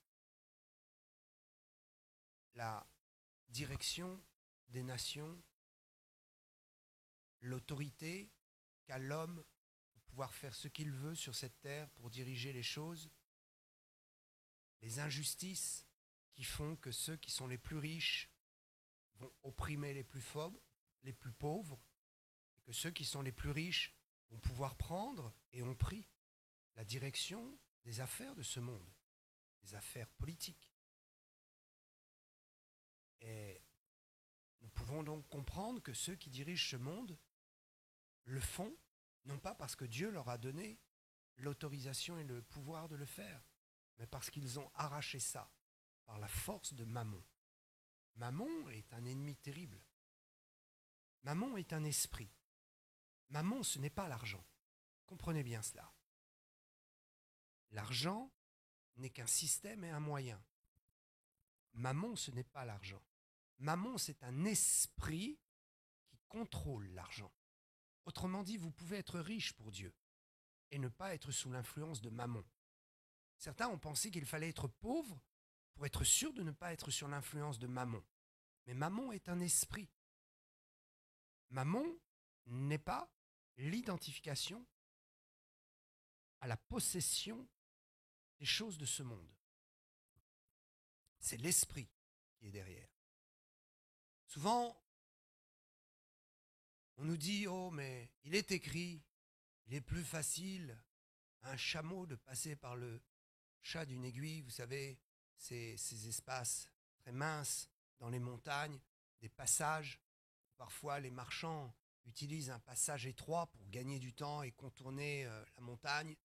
Speaker 1: La direction des nations, l'autorité qu'a l'homme pour pouvoir faire ce qu'il veut sur cette terre pour diriger les choses, les injustices qui font que ceux qui sont les plus riches vont opprimer les plus pauvres, et que ceux qui sont les plus riches vont pouvoir prendre et ont pris la direction des affaires de ce monde, des affaires politiques. Et nous pouvons donc comprendre que ceux qui dirigent ce monde le font, non pas parce que Dieu leur a donné l'autorisation et le pouvoir de le faire, mais parce qu'ils ont arraché ça par la force de Mammon. Mammon est un ennemi terrible. Mammon est un esprit. Mammon, ce n'est pas l'argent. Comprenez bien cela. L'argent n'est qu'un système et un moyen. Mammon, ce n'est pas l'argent. Mammon, c'est un esprit qui contrôle l'argent. Autrement dit, vous pouvez être riche pour Dieu et ne pas être sous l'influence de Mammon. Certains ont pensé qu'il fallait être pauvre pour être sûr de ne pas être sur l'influence de Mammon. Mais Mammon est un esprit. Mammon n'est pas l'identification à la possession des choses de ce monde. C'est l'esprit qui est derrière. Souvent, on nous dit « Oh, mais il est écrit, il est plus facile à un chameau de passer par le chat d'une aiguille. » Vous savez, ces espaces très minces dans les montagnes, des passages. Parfois, les marchands utilisent un passage étroit pour gagner du temps et contourner la montagne.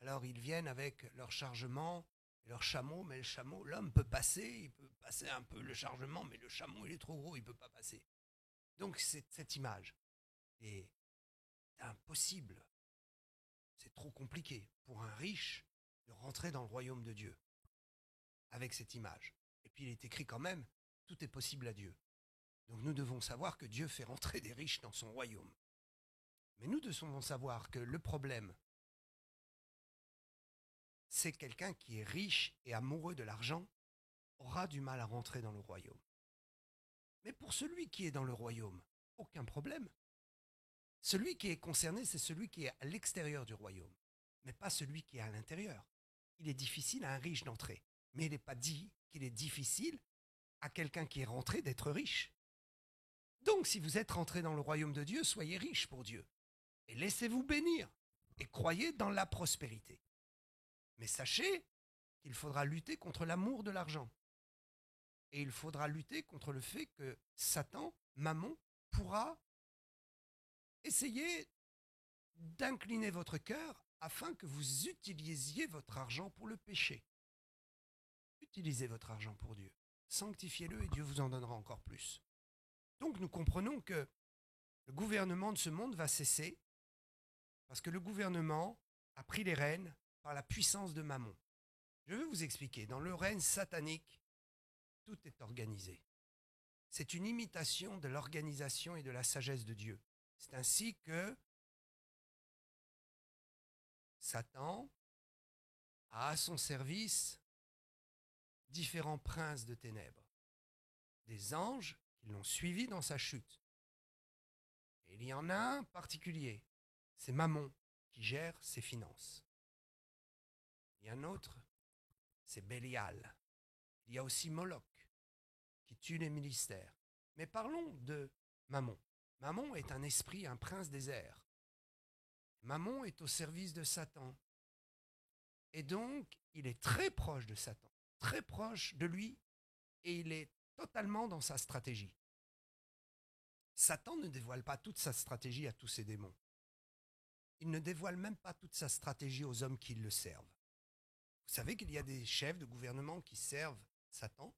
Speaker 1: Alors, ils viennent avec leur chargement et leur chameau, mais le chameau, l'homme peut passer, il peut passer un peu le chargement, mais le chameau, il est trop gros, il ne peut pas passer. Donc, c'est cette image. Et c'est impossible. C'est trop compliqué pour un riche de rentrer dans le royaume de Dieu avec cette image. Et puis, il est écrit quand même, tout est possible à Dieu. Donc, nous devons savoir que Dieu fait rentrer des riches dans son royaume. Mais nous devons savoir que le problème, c'est quelqu'un qui est riche et amoureux de l'argent aura du mal à rentrer dans le royaume. Mais pour celui qui est dans le royaume, aucun problème. Celui qui est concerné, c'est celui qui est à l'extérieur du royaume, mais pas celui qui est à l'intérieur. Il est difficile à un riche d'entrer, mais il n'est pas dit qu'il est difficile à quelqu'un qui est rentré d'être riche. Donc si vous êtes rentré dans le royaume de Dieu, soyez riche pour Dieu, et laissez-vous bénir, et croyez dans la prospérité. Mais sachez qu'il faudra lutter contre l'amour de l'argent. Et il faudra lutter contre le fait que Satan, Mammon, pourra essayer d'incliner votre cœur afin que vous utilisiez votre argent pour le péché. Utilisez votre argent pour Dieu. Sanctifiez-le et Dieu vous en donnera encore plus. Donc nous comprenons que le gouvernement de ce monde va cesser parce que le gouvernement a pris les rênes par la puissance de Mammon. Je vais vous expliquer. Dans le règne satanique, tout est organisé. C'est une imitation de l'organisation et de la sagesse de Dieu. C'est ainsi que Satan a à son service différents princes de ténèbres, des anges qui l'ont suivi dans sa chute. Et il y en a un particulier, c'est Mammon qui gère ses finances. Il y a un autre, c'est Bélial. Il y a aussi Moloch qui tue les ministères. Mais parlons de Mammon. Mammon est un esprit, un prince des airs. Mammon est au service de Satan. Et donc, il est très proche de Satan, très proche de lui, et il est totalement dans sa stratégie. Satan ne dévoile pas toute sa stratégie à tous ses démons. Il ne dévoile même pas toute sa stratégie aux hommes qui le servent. Vous savez qu'il y a des chefs de gouvernement qui servent Satan.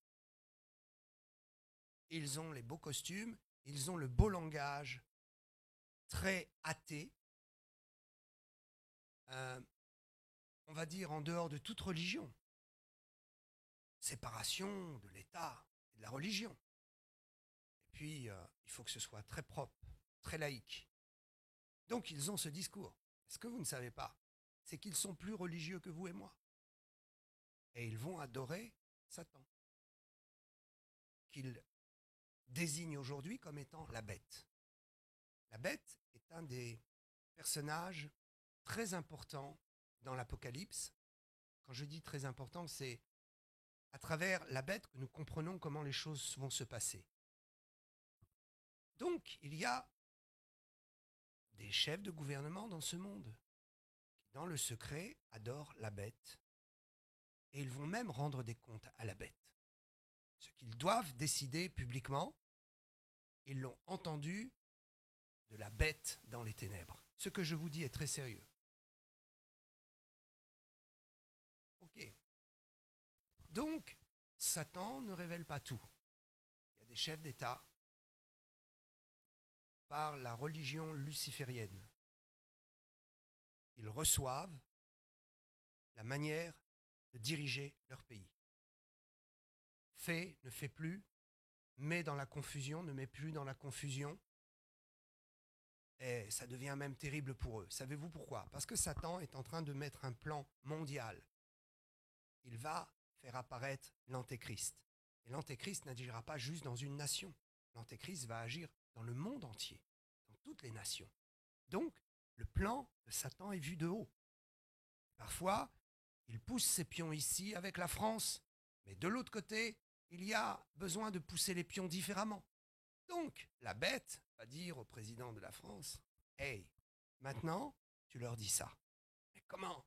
Speaker 1: Ils ont les beaux costumes, ils ont le beau langage, très athée, on va dire en dehors de toute religion. Séparation de l'État et de la religion. Et puis, il faut que ce soit très propre, très laïque. Donc, ils ont ce discours. Ce que vous ne savez pas, c'est qu'ils sont plus religieux que vous et moi. Et ils vont adorer Satan, qu'ils désignent aujourd'hui comme étant la bête. La bête est un des personnages très importants dans l'Apocalypse. Quand je dis très important, c'est à travers la bête que nous comprenons comment les choses vont se passer. Donc, il y a des chefs de gouvernement dans ce monde qui, dans le secret, adorent la bête. Et ils vont même rendre des comptes à la bête. Ce qu'ils doivent décider publiquement, ils l'ont entendu de la bête dans les ténèbres. Ce que je vous dis est très sérieux. Ok. Donc, Satan ne révèle pas tout. Il y a des chefs d'État par la religion luciférienne. Ils reçoivent la manière de diriger leur pays. Fais, ne fais plus, mets dans la confusion, ne mets plus dans la confusion. Et ça devient même terrible pour eux. Savez-vous pourquoi? Parce que Satan est en train de mettre un plan mondial. Il va faire apparaître l'Antéchrist. Et l'Antéchrist n'agira pas juste dans une nation. L'Antéchrist va agir dans le monde entier, dans toutes les nations. Donc, le plan de Satan est vu de haut. Parfois, il pousse ses pions ici avec la France, mais de l'autre côté, il y a besoin de pousser les pions différemment. Donc, la bête va dire au président de la France, « Hey, maintenant, tu leur dis ça. » Mais comment?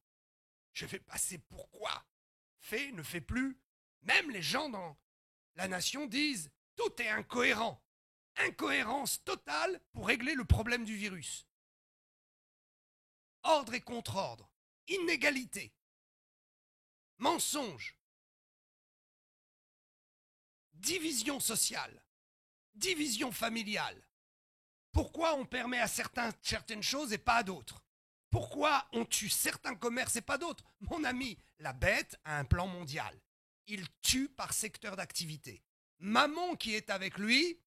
Speaker 1: Je vais passer pour quoi? Fais, ne fais plus. Même les gens dans la nation disent, tout est incohérent. Incohérence totale pour régler le problème du virus. Ordre et contre-ordre. Inégalité. Mensonge. Division sociale. Division familiale. Pourquoi on permet à certaines choses et pas à d'autres? Pourquoi on tue certains commerces et pas d'autres? Mon ami, la bête a un plan mondial. Il tue par secteur d'activité. Mammon qui est avec lui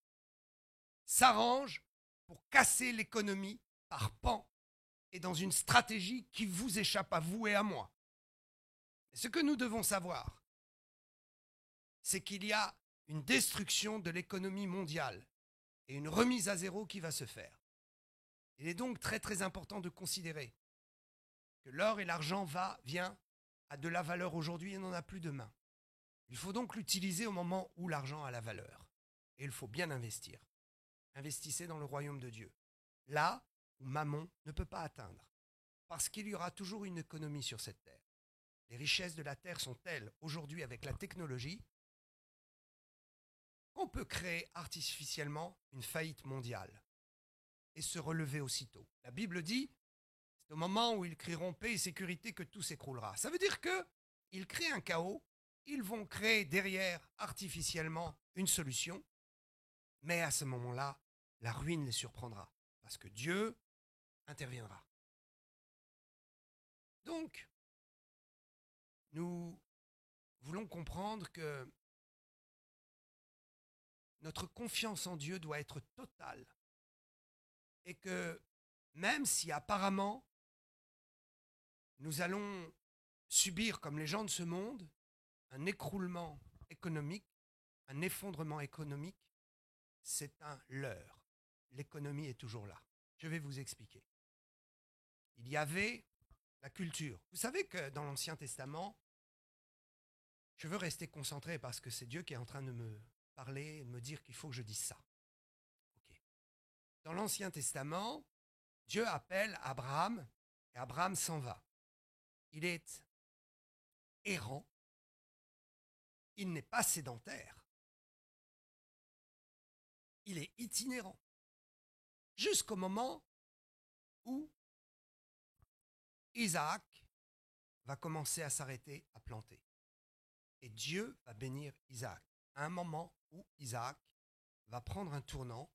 Speaker 1: s'arrange pour casser l'économie par pan et dans une stratégie qui vous échappe à vous et à moi. Et ce que nous devons savoir, c'est qu'il y a une destruction de l'économie mondiale et une remise à zéro qui va se faire. Il est donc très très important de considérer que l'or et l'argent vient à de la valeur aujourd'hui et n'en a plus demain. Il faut donc l'utiliser au moment où l'argent a la valeur. Et il faut bien investir. Investissez dans le royaume de Dieu. Là où Mammon ne peut pas atteindre. Parce qu'il y aura toujours une économie sur cette terre. Les richesses de la terre sont telles aujourd'hui avec la technologie qu'on peut créer artificiellement une faillite mondiale et se relever aussitôt. La Bible dit, c'est au moment où ils crieront paix et sécurité que tout s'écroulera. Ça veut dire qu'ils créent un chaos, ils vont créer derrière artificiellement une solution, Mais à ce moment-là, la ruine les surprendra, parce que Dieu interviendra. Donc, nous voulons comprendre que notre confiance en Dieu doit être totale et que même si apparemment nous allons subir, comme les gens de ce monde, un écroulement économique, un effondrement économique, c'est un leurre. L'économie est toujours là. Je vais vous expliquer. Il y avait la culture. Vous savez que dans l'Ancien Testament, je veux rester concentré parce que c'est Dieu qui est en train de me parler et de me dire qu'il faut que je dise ça. Okay. Dans l'Ancien Testament, Dieu appelle Abraham et Abraham s'en va. Il est errant. Il n'est pas sédentaire. Il est itinérant. Jusqu'au moment où Isaac va commencer à s'arrêter à planter. Et Dieu va bénir Isaac. À un moment où Isaac va prendre un tournant,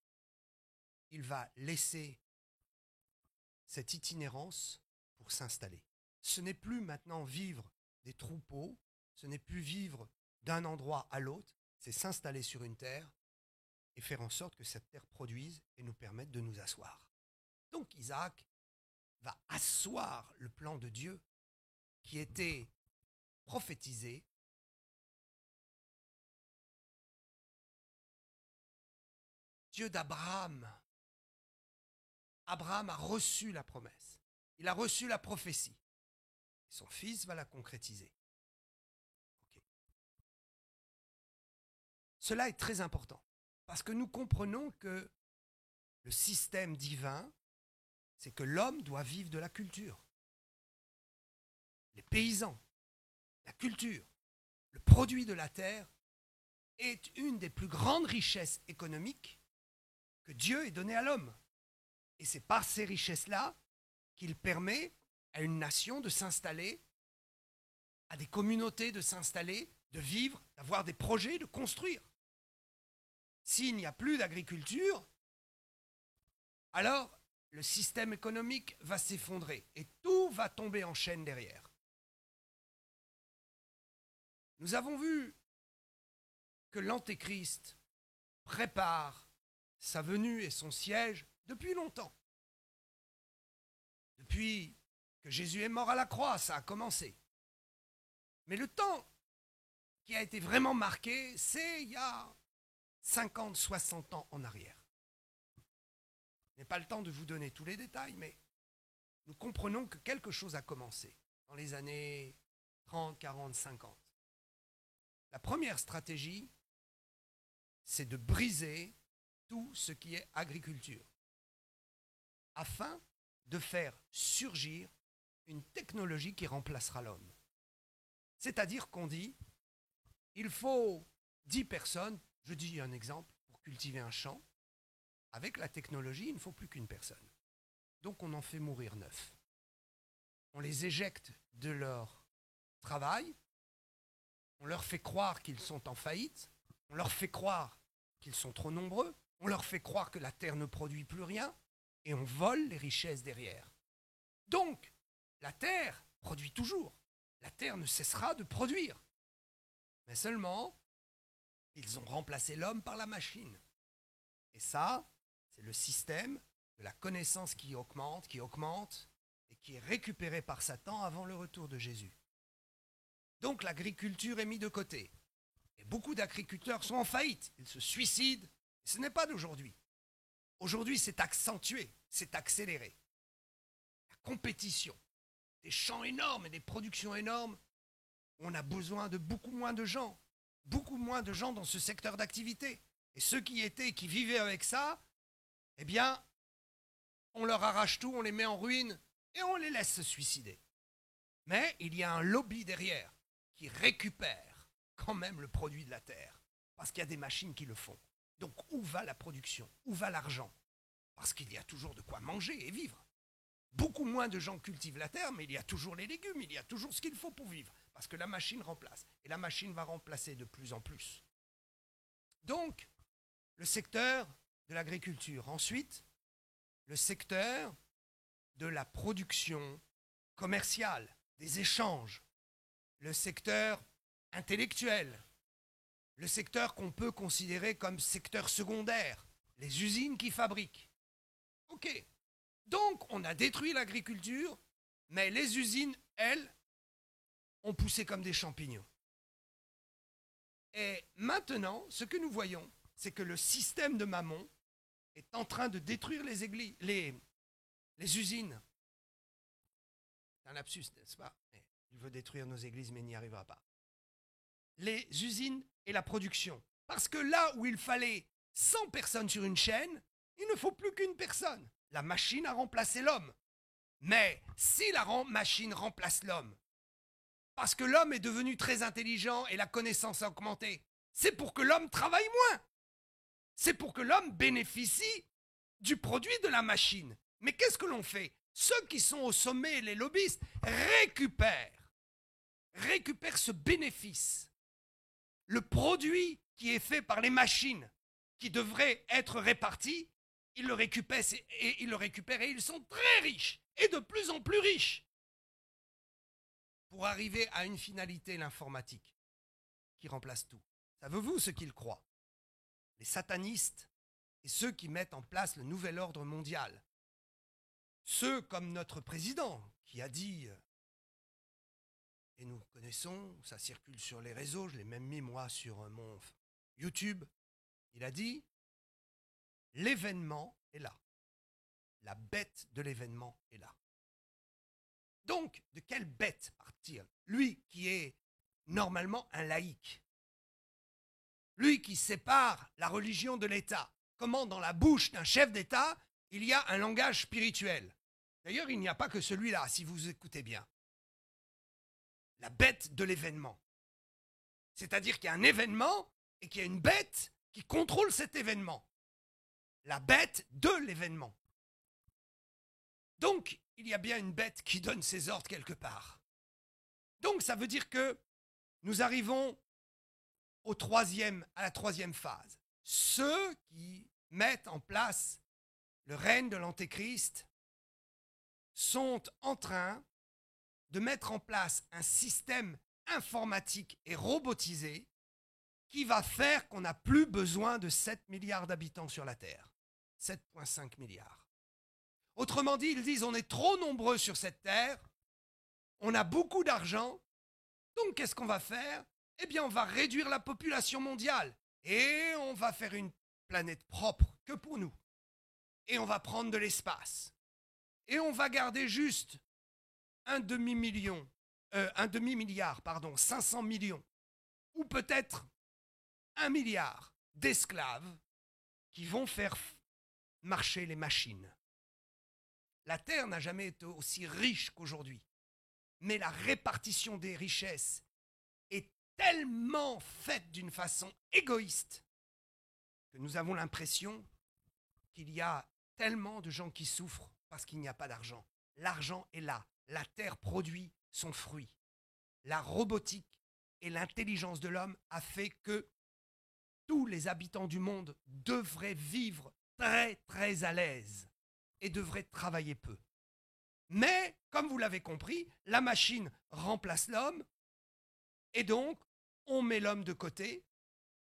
Speaker 1: il va laisser cette itinérance pour s'installer. Ce n'est plus maintenant vivre des troupeaux, ce n'est plus vivre d'un endroit à l'autre, c'est s'installer sur une terre et faire en sorte que cette terre produise et nous permette de nous asseoir. Donc Isaac va asseoir le plan de Dieu qui était prophétisé. Dieu d'Abraham. Abraham a reçu la promesse. Il a reçu la prophétie. Et son fils va la concrétiser. Okay. Cela est très important parce que nous comprenons que le système divin, c'est que l'homme doit vivre de la culture. Les paysans, la culture, le produit de la terre est une des plus grandes richesses économiques que Dieu ait données à l'homme. Et c'est par ces richesses-là qu'il permet à une nation de s'installer, à des communautés de s'installer, de vivre, d'avoir des projets, de construire. S'il n'y a plus d'agriculture, alors le système économique va s'effondrer et tout va tomber en chaîne derrière. Nous avons vu que l'Antéchrist prépare sa venue et son siège depuis longtemps. Depuis que Jésus est mort à la croix, ça a commencé. Mais le temps qui a été vraiment marqué, c'est il y a 50, 60 ans en arrière. Je n'ai pas le temps de vous donner tous les détails, mais nous comprenons que quelque chose a commencé dans les années 30, 40, 50. La première stratégie, c'est de briser tout ce qui est agriculture, afin de faire surgir une technologie qui remplacera l'homme. C'est-à-dire qu'on dit, il faut 10 personnes, je dis un exemple, pour cultiver un champ. Avec la technologie, il ne faut plus qu'une personne. Donc on en fait mourir 9. On les éjecte de leur travail, on leur fait croire qu'ils sont en faillite, on leur fait croire qu'ils sont trop nombreux, on leur fait croire que la terre ne produit plus rien, et on vole les richesses derrière. Donc, la terre produit toujours. La terre ne cessera de produire. Mais seulement, ils ont remplacé l'homme par la machine. Et ça, c'est le système de la connaissance qui augmente, et qui est récupéré par Satan avant le retour de Jésus. Donc l'agriculture est mise de côté. Et beaucoup d'agriculteurs sont en faillite. Ils se suicident. Et ce n'est pas d'aujourd'hui. Aujourd'hui, c'est accentué, c'est accéléré. La compétition, des champs énormes et des productions énormes, on a besoin de beaucoup moins de gens dans ce secteur d'activité. Et ceux qui vivaient avec ça, eh bien, on leur arrache tout, on les met en ruine et on les laisse se suicider. Mais il y a un lobby derrière qui récupère quand même le produit de la terre, parce qu'il y a des machines qui le font. Donc où va la production? Où va l'argent? Parce qu'il y a toujours de quoi manger et vivre. Beaucoup moins de gens cultivent la terre, mais il y a toujours les légumes, il y a toujours ce qu'il faut pour vivre, parce que la machine remplace. Et la machine va remplacer de plus en plus. Donc, le secteur de l'agriculture. Ensuite, le secteur de la production commerciale, des échanges. Le secteur intellectuel. Le secteur qu'on peut considérer comme secteur secondaire. Les usines qui fabriquent. OK. Donc, on a détruit l'agriculture, mais les usines, elles, ont poussé comme des champignons. Et maintenant, ce que nous voyons, c'est que le système de Mammon est en train de détruire les usines. C'est un lapsus, n'est-ce pas? Il veut détruire nos églises, mais il n'y arrivera pas. Les usines et la production. Parce que là où il fallait 100 personnes sur une chaîne, il ne faut plus qu'une personne. La machine a remplacé l'homme. Mais si la machine remplace l'homme, parce que l'homme est devenu très intelligent et la connaissance a augmenté, c'est pour que l'homme travaille moins. C'est pour que l'homme bénéficie du produit de la machine. Mais qu'est-ce que l'on fait? Ceux qui sont au sommet, les lobbyistes, récupèrent ce bénéfice. Le produit qui est fait par les machines, qui devrait être réparti, ils le récupèrent et ils sont très riches, et de plus en plus riches, pour arriver à une finalité, l'informatique, qui remplace tout. Savez-vous ce qu'ils croient? Les satanistes et ceux qui mettent en place le nouvel ordre mondial. Ceux comme notre président qui a dit, et nous connaissons, ça circule sur les réseaux, je l'ai même mis moi sur mon YouTube, il a dit, l'événement est là. La bête de l'événement est là. Donc, de quelle bête partir? Lui qui est normalement un laïc. Lui qui sépare la religion de l'État. Comment dans la bouche d'un chef d'État, il y a un langage spirituel. D'ailleurs, il n'y a pas que celui-là, si vous écoutez bien. La bête de l'événement. C'est-à-dire qu'il y a un événement et qu'il y a une bête qui contrôle cet événement. La bête de l'événement. Donc, il y a bien une bête qui donne ses ordres quelque part. Donc, ça veut dire que nous arrivons à la troisième phase. Ceux qui mettent en place le règne de l'Antéchrist sont en train de mettre en place un système informatique et robotisé qui va faire qu'on n'a plus besoin de 7 milliards d'habitants sur la Terre. 7,5 milliards. Autrement dit, ils disent on est trop nombreux sur cette Terre, on a beaucoup d'argent, donc qu'est-ce qu'on va faire? Eh bien, on va réduire la population mondiale et on va faire une planète propre que pour nous. Et on va prendre de l'espace. Et on va garder juste un demi-milliard, 500 millions, ou peut-être 1 milliard d'esclaves qui vont faire marcher les machines. La Terre n'a jamais été aussi riche qu'aujourd'hui. Mais la répartition des richesses est tellement faite d'une façon égoïste que nous avons l'impression qu'il y a tellement de gens qui souffrent parce qu'il n'y a pas d'argent. L'argent est là. La Terre produit son fruit. La robotique et l'intelligence de l'homme a fait que tous les habitants du monde devraient vivre très très à l'aise et devraient travailler peu. Mais, comme vous l'avez compris, la machine remplace l'homme et donc on met l'homme de côté,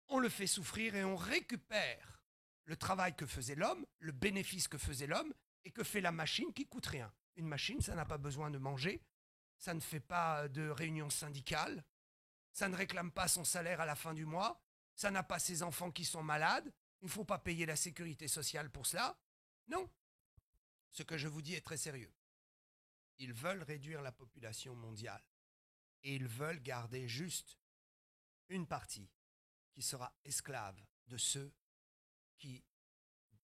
Speaker 1: on le fait souffrir et on récupère le travail que faisait l'homme, le bénéfice que faisait l'homme et que fait la machine qui coûte rien. Une machine, ça n'a pas besoin de manger, ça ne fait pas de réunion syndicale, ça ne réclame pas son salaire à la fin du mois, ça n'a pas ses enfants qui sont malades, il ne faut pas payer la sécurité sociale pour cela. Non. Ce que je vous dis est très sérieux. Ils veulent réduire la population mondiale et ils veulent garder juste une partie qui sera esclave de ceux qui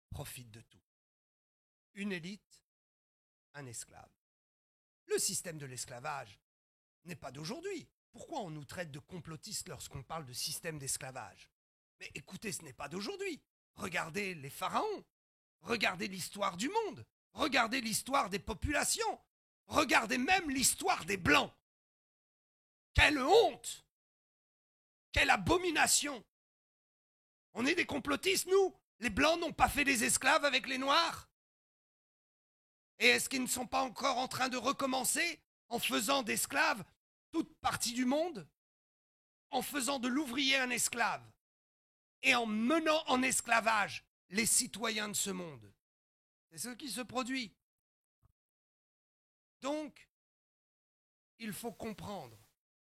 Speaker 1: profitent de tout. Une élite, un esclave. Le système de l'esclavage n'est pas d'aujourd'hui. Pourquoi on nous traite de complotistes lorsqu'on parle de système d'esclavage? Mais écoutez, ce n'est pas d'aujourd'hui. Regardez les pharaons, regardez l'histoire du monde, regardez l'histoire des populations, regardez même l'histoire des Blancs. Quelle honte! Quelle abomination! On est des complotistes, nous? Les Blancs n'ont pas fait des esclaves avec les Noirs? Et est-ce qu'ils ne sont pas encore en train de recommencer en faisant d'esclaves toute partie du monde? En faisant de l'ouvrier un esclave et en menant en esclavage les citoyens de ce monde. C'est ce qui se produit. Donc, il faut comprendre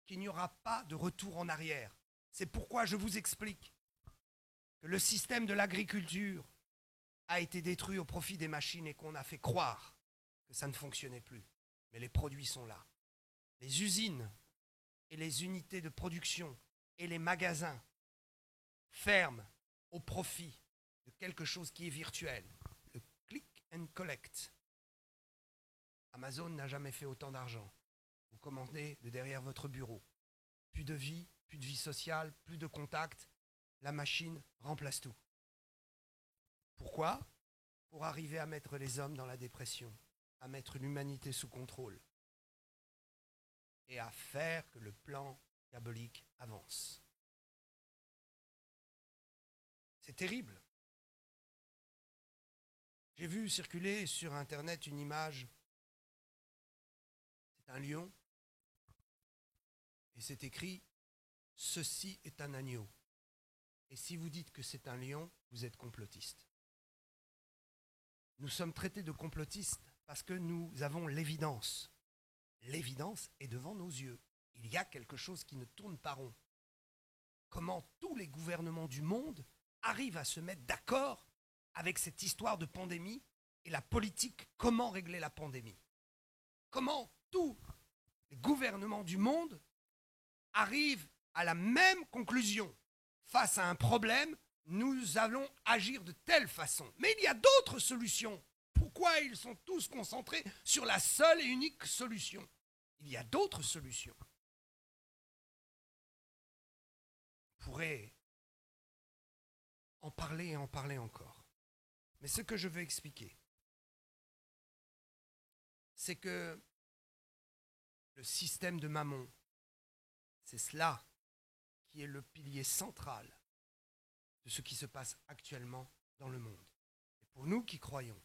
Speaker 1: qu'il n'y aura pas de retour en arrière. C'est pourquoi je vous explique que le système de l'agriculture a été détruit au profit des machines et qu'on a fait croire que ça ne fonctionnait plus. Mais les produits sont là. Les usines et les unités de production et les magasins ferment au profit de quelque chose qui est virtuel, le click and collect. Amazon n'a jamais fait autant d'argent. Vous commandez de derrière votre bureau. Plus de vie sociale, plus de contact. La machine remplace tout. Pourquoi? Pour arriver à mettre les hommes dans la dépression, à mettre l'humanité sous contrôle et à faire que le plan diabolique avance. C'est terrible. J'ai vu circuler sur Internet une image. C'est un lion. Et c'est écrit « Ceci est un agneau ». Et si vous dites que c'est un lion, vous êtes complotiste. Nous sommes traités de complotistes parce que nous avons l'évidence. L'évidence est devant nos yeux. Il y a quelque chose qui ne tourne pas rond. Comment tous les gouvernements du monde arrivent à se mettre d'accord avec cette histoire de pandémie et la politique, comment régler la pandémie? Comment tous les gouvernements du monde arrivent à la même conclusion? Face à un problème, nous allons agir de telle façon. Mais il y a d'autres solutions. Pourquoi ils sont tous concentrés sur la seule et unique solution? Il y a d'autres solutions. On pourrait en parler et en parler encore. Mais ce que je veux expliquer, c'est que le système de Mammon, c'est cela qui est le pilier central de ce qui se passe actuellement dans le monde. Et pour nous qui croyons,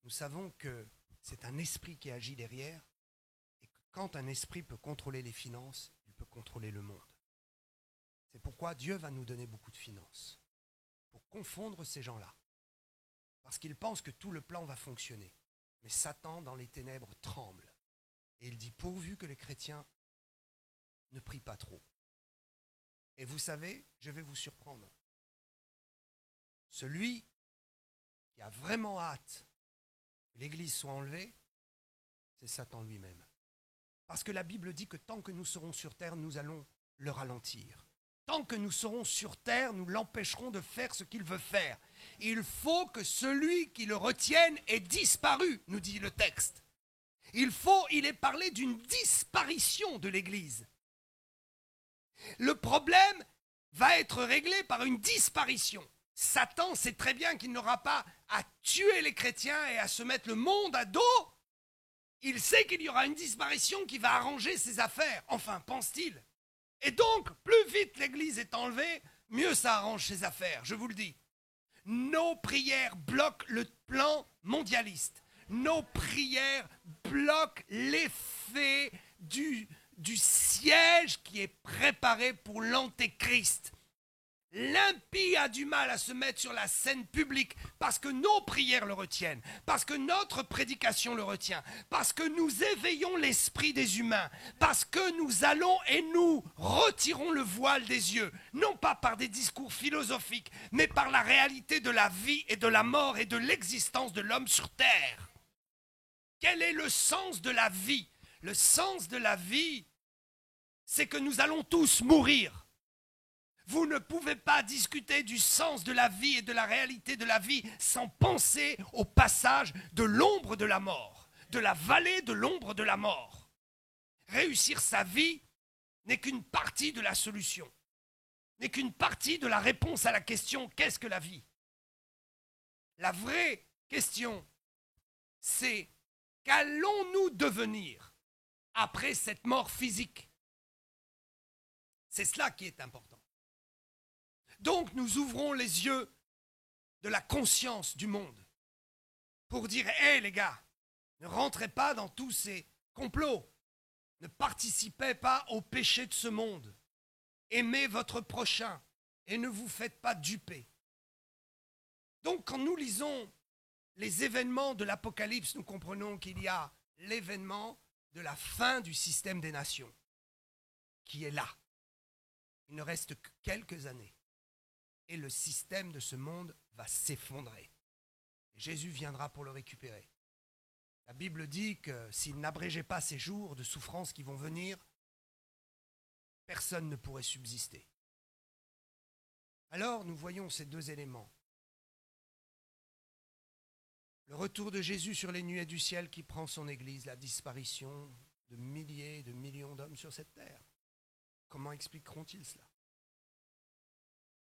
Speaker 1: nous savons que c'est un esprit qui agit derrière et que quand un esprit peut contrôler les finances, il peut contrôler le monde. C'est pourquoi Dieu va nous donner beaucoup de finances, pour confondre ces gens-là. Parce qu'ils pensent que tout le plan va fonctionner. Mais Satan, dans les ténèbres, tremble. Et il dit, pourvu que les chrétiens ne prient pas trop. Et vous savez, je vais vous surprendre. Celui qui a vraiment hâte que l'Église soit enlevée, c'est Satan lui-même. Parce que la Bible dit que tant que nous serons sur terre, nous allons le ralentir. Tant que nous serons sur terre, nous l'empêcherons de faire ce qu'il veut faire. Il faut que celui qui le retienne ait disparu, nous dit le texte. Il est parlé d'une disparition de l'Église. Le problème va être réglé par une disparition. Satan sait très bien qu'il n'aura pas à tuer les chrétiens et à se mettre le monde à dos. Il sait qu'il y aura une disparition qui va arranger ses affaires. Enfin, pense-t-il. Et donc, plus vite l'Église est enlevée, mieux ça arrange ses affaires, je vous le dis. Nos prières bloquent le plan mondialiste. Nos prières bloquent l'effet du siège qui est préparé pour l'antéchrist. L'impie a du mal à se mettre sur la scène publique parce que nos prières le retiennent, parce que notre prédication le retient, parce que nous éveillons l'esprit des humains, parce que nous allons et nous retirons le voile des yeux, non pas par des discours philosophiques, mais par la réalité de la vie et de la mort et de l'existence de l'homme sur terre. Quel est le sens de la vie? Le sens de la vie, c'est que nous allons tous mourir. Vous ne pouvez pas discuter du sens de la vie et de la réalité de la vie sans penser au passage de l'ombre de la mort, de la vallée de l'ombre de la mort. Réussir sa vie n'est qu'une partie de la solution, n'est qu'une partie de la réponse à la question « Qu'est-ce que la vie ?» La vraie question, c'est qu'allons-nous devenir après cette mort physique? C'est cela qui est important. Donc nous ouvrons les yeux de la conscience du monde pour dire « Hé les gars, ne rentrez pas dans tous ces complots, ne participez pas au péché de ce monde, aimez votre prochain et ne vous faites pas duper. » Donc quand nous lisons les événements de l'Apocalypse, nous comprenons qu'il y a l'événement de la fin du système des nations qui est là. Il ne reste que quelques années et le système de ce monde va s'effondrer. Jésus viendra pour le récupérer. La Bible dit que s'il n'abrégeait pas ces jours de souffrance qui vont venir, personne ne pourrait subsister. Alors nous voyons ces deux éléments. Le retour de Jésus sur les nuées du ciel qui prend son Église, la disparition de milliers, de millions d'hommes sur cette terre. Comment expliqueront-ils cela?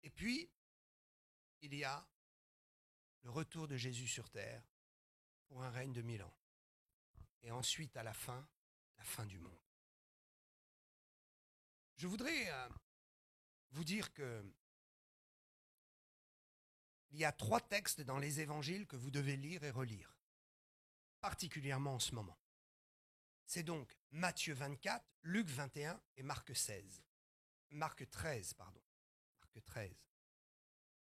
Speaker 1: Et puis, il y a le retour de Jésus sur terre pour un règne de 1000 ans. Et ensuite, à la fin du monde. Je voudrais vous dire que il y a 3 textes dans les évangiles que vous devez lire et relire, particulièrement en ce moment. C'est donc Matthieu 24, Luc 21 et Marc 13. Marc 13.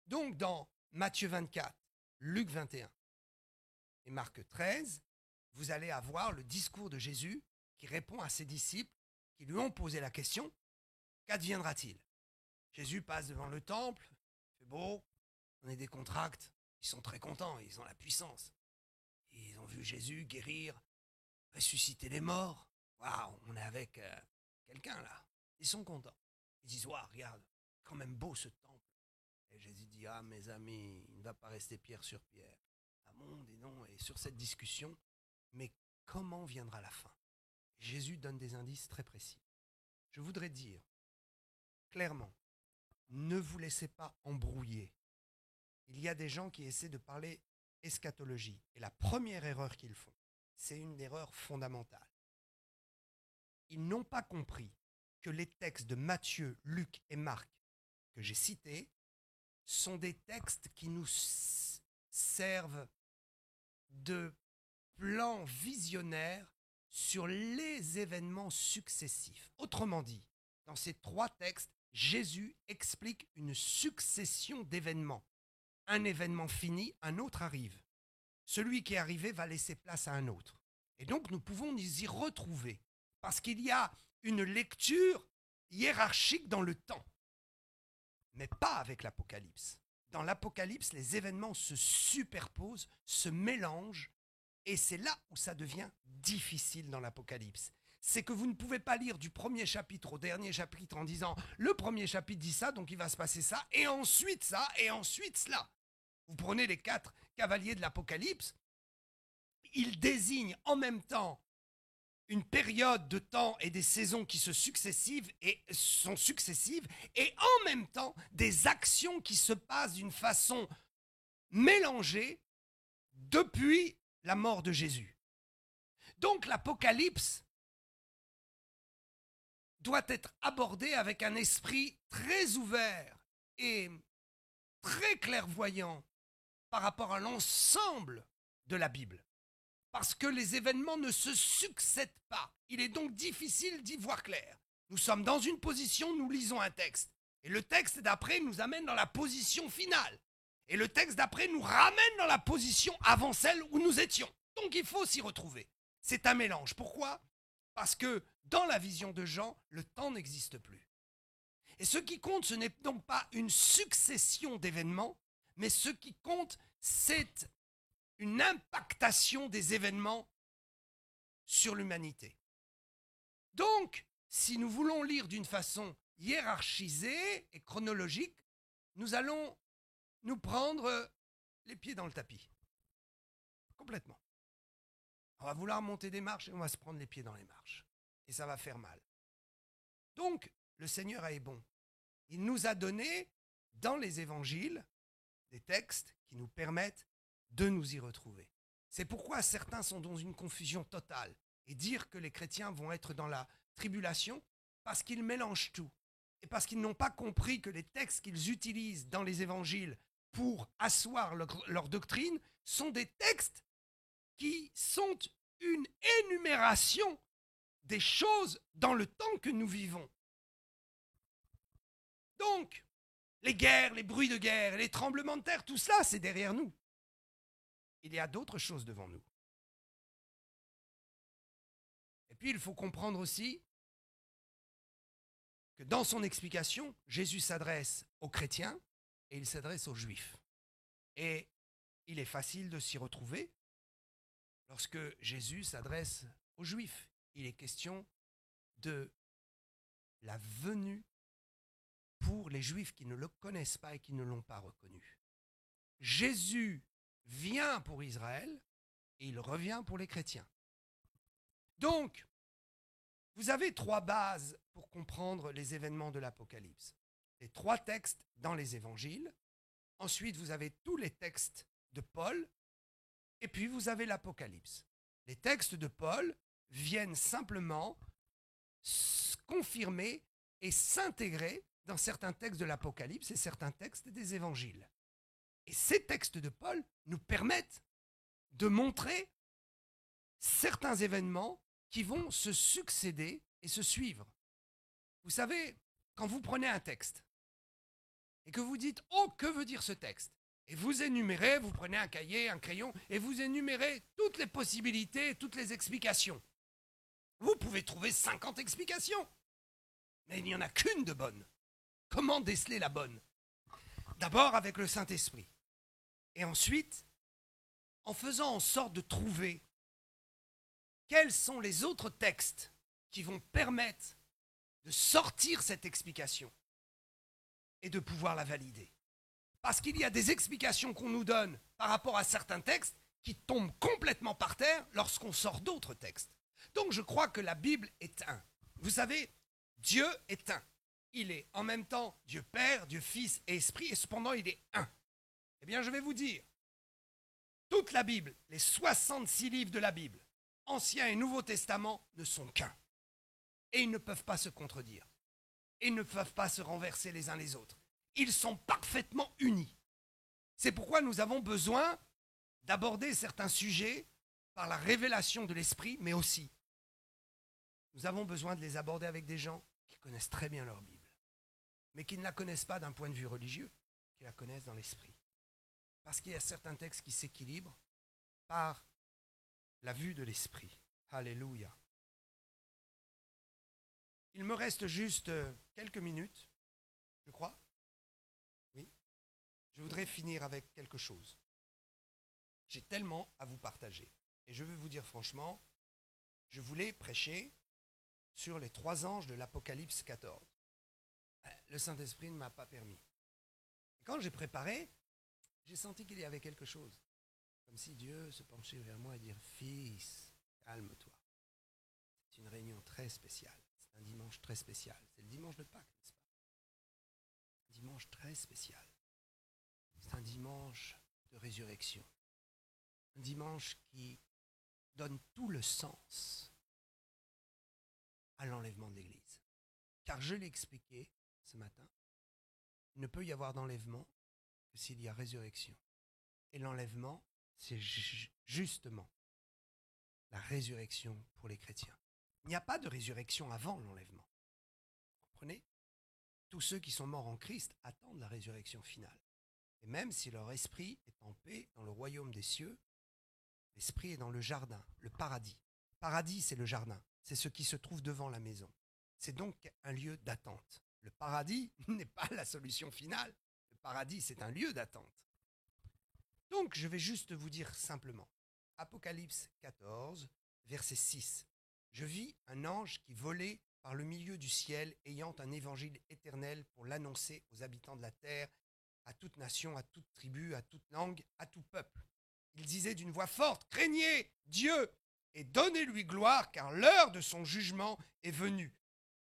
Speaker 1: Donc dans Matthieu 24, Luc 21 et Marc 13, vous allez avoir le discours de Jésus qui répond à ses disciples qui lui ont posé la question « Qu'adviendra-t-il » Jésus passe devant le temple, il fait beau, on est décontracté, ils sont très contents, ils ont la puissance. Ils ont vu Jésus guérir, ressusciter les morts. Waouh, on est avec quelqu'un là. Ils sont contents. Ils disent, waouh, regarde, quand même beau ce temple. Et Jésus dit, ah mes amis, il ne va pas rester pierre sur pierre. Ah bon, dis donc, et sur cette discussion, mais comment viendra la fin? Jésus donne des indices très précis. Je voudrais dire, clairement, ne vous laissez pas embrouiller. Il y a des gens qui essaient de parler eschatologie. Et la première erreur qu'ils font, c'est une erreur fondamentale. Ils n'ont pas compris que les textes de Matthieu, Luc et Marc que j'ai cités sont des textes qui nous servent de plan visionnaire sur les événements successifs. Autrement dit, dans ces 3 textes, Jésus explique une succession d'événements. Un événement fini, un autre arrive. Celui qui est arrivé va laisser place à un autre. Et donc nous pouvons nous y retrouver parce qu'il y a une lecture hiérarchique dans le temps, mais pas avec l'Apocalypse. Dans l'Apocalypse, les événements se superposent, se mélangent, et c'est là où ça devient difficile dans l'Apocalypse. C'est que vous ne pouvez pas lire du premier chapitre au dernier chapitre en disant « le premier chapitre dit ça, donc il va se passer ça, et ensuite ça, et ensuite cela ». Vous prenez les 4 cavaliers de l'Apocalypse, ils désignent en même temps une période de temps et des saisons qui sont successives et en même temps des actions qui se passent d'une façon mélangée depuis la mort de Jésus. Donc l'Apocalypse doit être abordé avec un esprit très ouvert et très clairvoyant par rapport à l'ensemble de la Bible. Parce que les événements ne se succèdent pas. Il est donc difficile d'y voir clair. Nous sommes dans une position, nous lisons un texte. Et le texte d'après nous amène dans la position finale. Et le texte d'après nous ramène dans la position avant celle où nous étions. Donc il faut s'y retrouver. C'est un mélange. Pourquoi? Parce que dans la vision de Jean, le temps n'existe plus. Et ce qui compte, ce n'est donc pas une succession d'événements, mais ce qui compte, c'est une impactation des événements sur l'humanité. Donc, si nous voulons lire d'une façon hiérarchisée et chronologique, nous allons nous prendre les pieds dans le tapis. Complètement. On va vouloir monter des marches et on va se prendre les pieds dans les marches. Et ça va faire mal. Donc, le Seigneur est bon. Il nous a donné, dans les évangiles, des textes qui nous permettent de nous y retrouver. C'est pourquoi certains sont dans une confusion totale et dire que les chrétiens vont être dans la tribulation parce qu'ils mélangent tout et parce qu'ils n'ont pas compris que les textes qu'ils utilisent dans les évangiles pour asseoir leur doctrine sont des textes qui sont une énumération des choses dans le temps que nous vivons. Donc, les guerres, les bruits de guerre, les tremblements de terre, tout cela, c'est derrière nous. Il y a d'autres choses devant nous. Et puis, il faut comprendre aussi que dans son explication, Jésus s'adresse aux chrétiens et il s'adresse aux juifs. Et il est facile de s'y retrouver lorsque Jésus s'adresse aux juifs. Il est question de la venue pour les juifs qui ne le connaissent pas et qui ne l'ont pas reconnu. Jésus vient pour Israël et il revient pour les chrétiens. Donc, vous avez 3 bases pour comprendre les événements de l'Apocalypse. Les 3 textes dans les évangiles. Ensuite, vous avez tous les textes de Paul. Et puis, vous avez l'Apocalypse. Les textes de Paul viennent simplement confirmer et s'intégrer dans certains textes de l'Apocalypse et certains textes des évangiles. Et ces textes de Paul nous permettent de montrer certains événements qui vont se succéder et se suivre. Vous savez, quand vous prenez un texte et que vous dites « Oh, que veut dire ce texte ?» et vous énumérez, vous prenez un cahier, un crayon, et vous énumérez toutes les possibilités, toutes les explications. Vous pouvez trouver 50 explications, mais il n'y en a qu'une de bonne. Comment déceler la bonne? D'abord avec le Saint-Esprit. Et ensuite, en faisant en sorte de trouver quels sont les autres textes qui vont permettre de sortir cette explication et de pouvoir la valider. Parce qu'il y a des explications qu'on nous donne par rapport à certains textes qui tombent complètement par terre lorsqu'on sort d'autres textes. Donc je crois que la Bible est un. Vous savez, Dieu est un. Il est en même temps Dieu Père, Dieu Fils et Esprit, et cependant il est un. Eh bien je vais vous dire, toute la Bible, les 66 livres de la Bible, Ancien et Nouveau Testament, ne sont qu'un. Et ils ne peuvent pas se contredire. Ils ne peuvent pas se renverser les uns les autres. Ils sont parfaitement unis. C'est pourquoi nous avons besoin d'aborder certains sujets par la révélation de l'Esprit, mais aussi, nous avons besoin de les aborder avec des gens qui connaissent très bien leur Bible, mais qui ne la connaissent pas d'un point de vue religieux, qui la connaissent dans l'Esprit. Parce qu'il y a certains textes qui s'équilibrent par la vue de l'Esprit. Alléluia. Il me reste juste quelques minutes, je crois. Oui. Je voudrais finir avec quelque chose. J'ai tellement à vous partager. Et je veux vous dire franchement, je voulais prêcher sur les 3 anges de l'Apocalypse 14. Le Saint-Esprit ne m'a pas permis. Et quand j'ai préparé, j'ai senti qu'il y avait quelque chose. Comme si Dieu se penchait vers moi et dire « Fils, calme-toi. C'est une réunion très spéciale. C'est un dimanche très spécial. C'est le dimanche de Pâques, n'est-ce pas? Un dimanche très spécial. C'est un dimanche de résurrection. Un dimanche qui donne tout le sens à l'enlèvement de l'Église. Car je l'ai expliqué ce matin, il ne peut y avoir d'enlèvement que s'il y a résurrection. Et l'enlèvement, c'est justement la résurrection pour les chrétiens. Il n'y a pas de résurrection avant l'enlèvement. Vous comprenez? Tous ceux qui sont morts en Christ attendent la résurrection finale. Et même si leur esprit est en paix dans le royaume des cieux, l'esprit est dans le jardin, le paradis. Paradis, c'est le jardin. C'est ce qui se trouve devant la maison. C'est donc un lieu d'attente. Le paradis n'est pas la solution finale. Le paradis, c'est un lieu d'attente. Donc, je vais juste vous dire simplement. Apocalypse 14, verset 6. Je vis un ange qui volait par le milieu du ciel, ayant un évangile éternel pour l'annoncer aux habitants de la terre, à toute nation, à toute tribu, à toute langue, à tout peuple. Il disait d'une voix forte, « Craignez Dieu et donnez-lui gloire, car l'heure de son jugement est venue.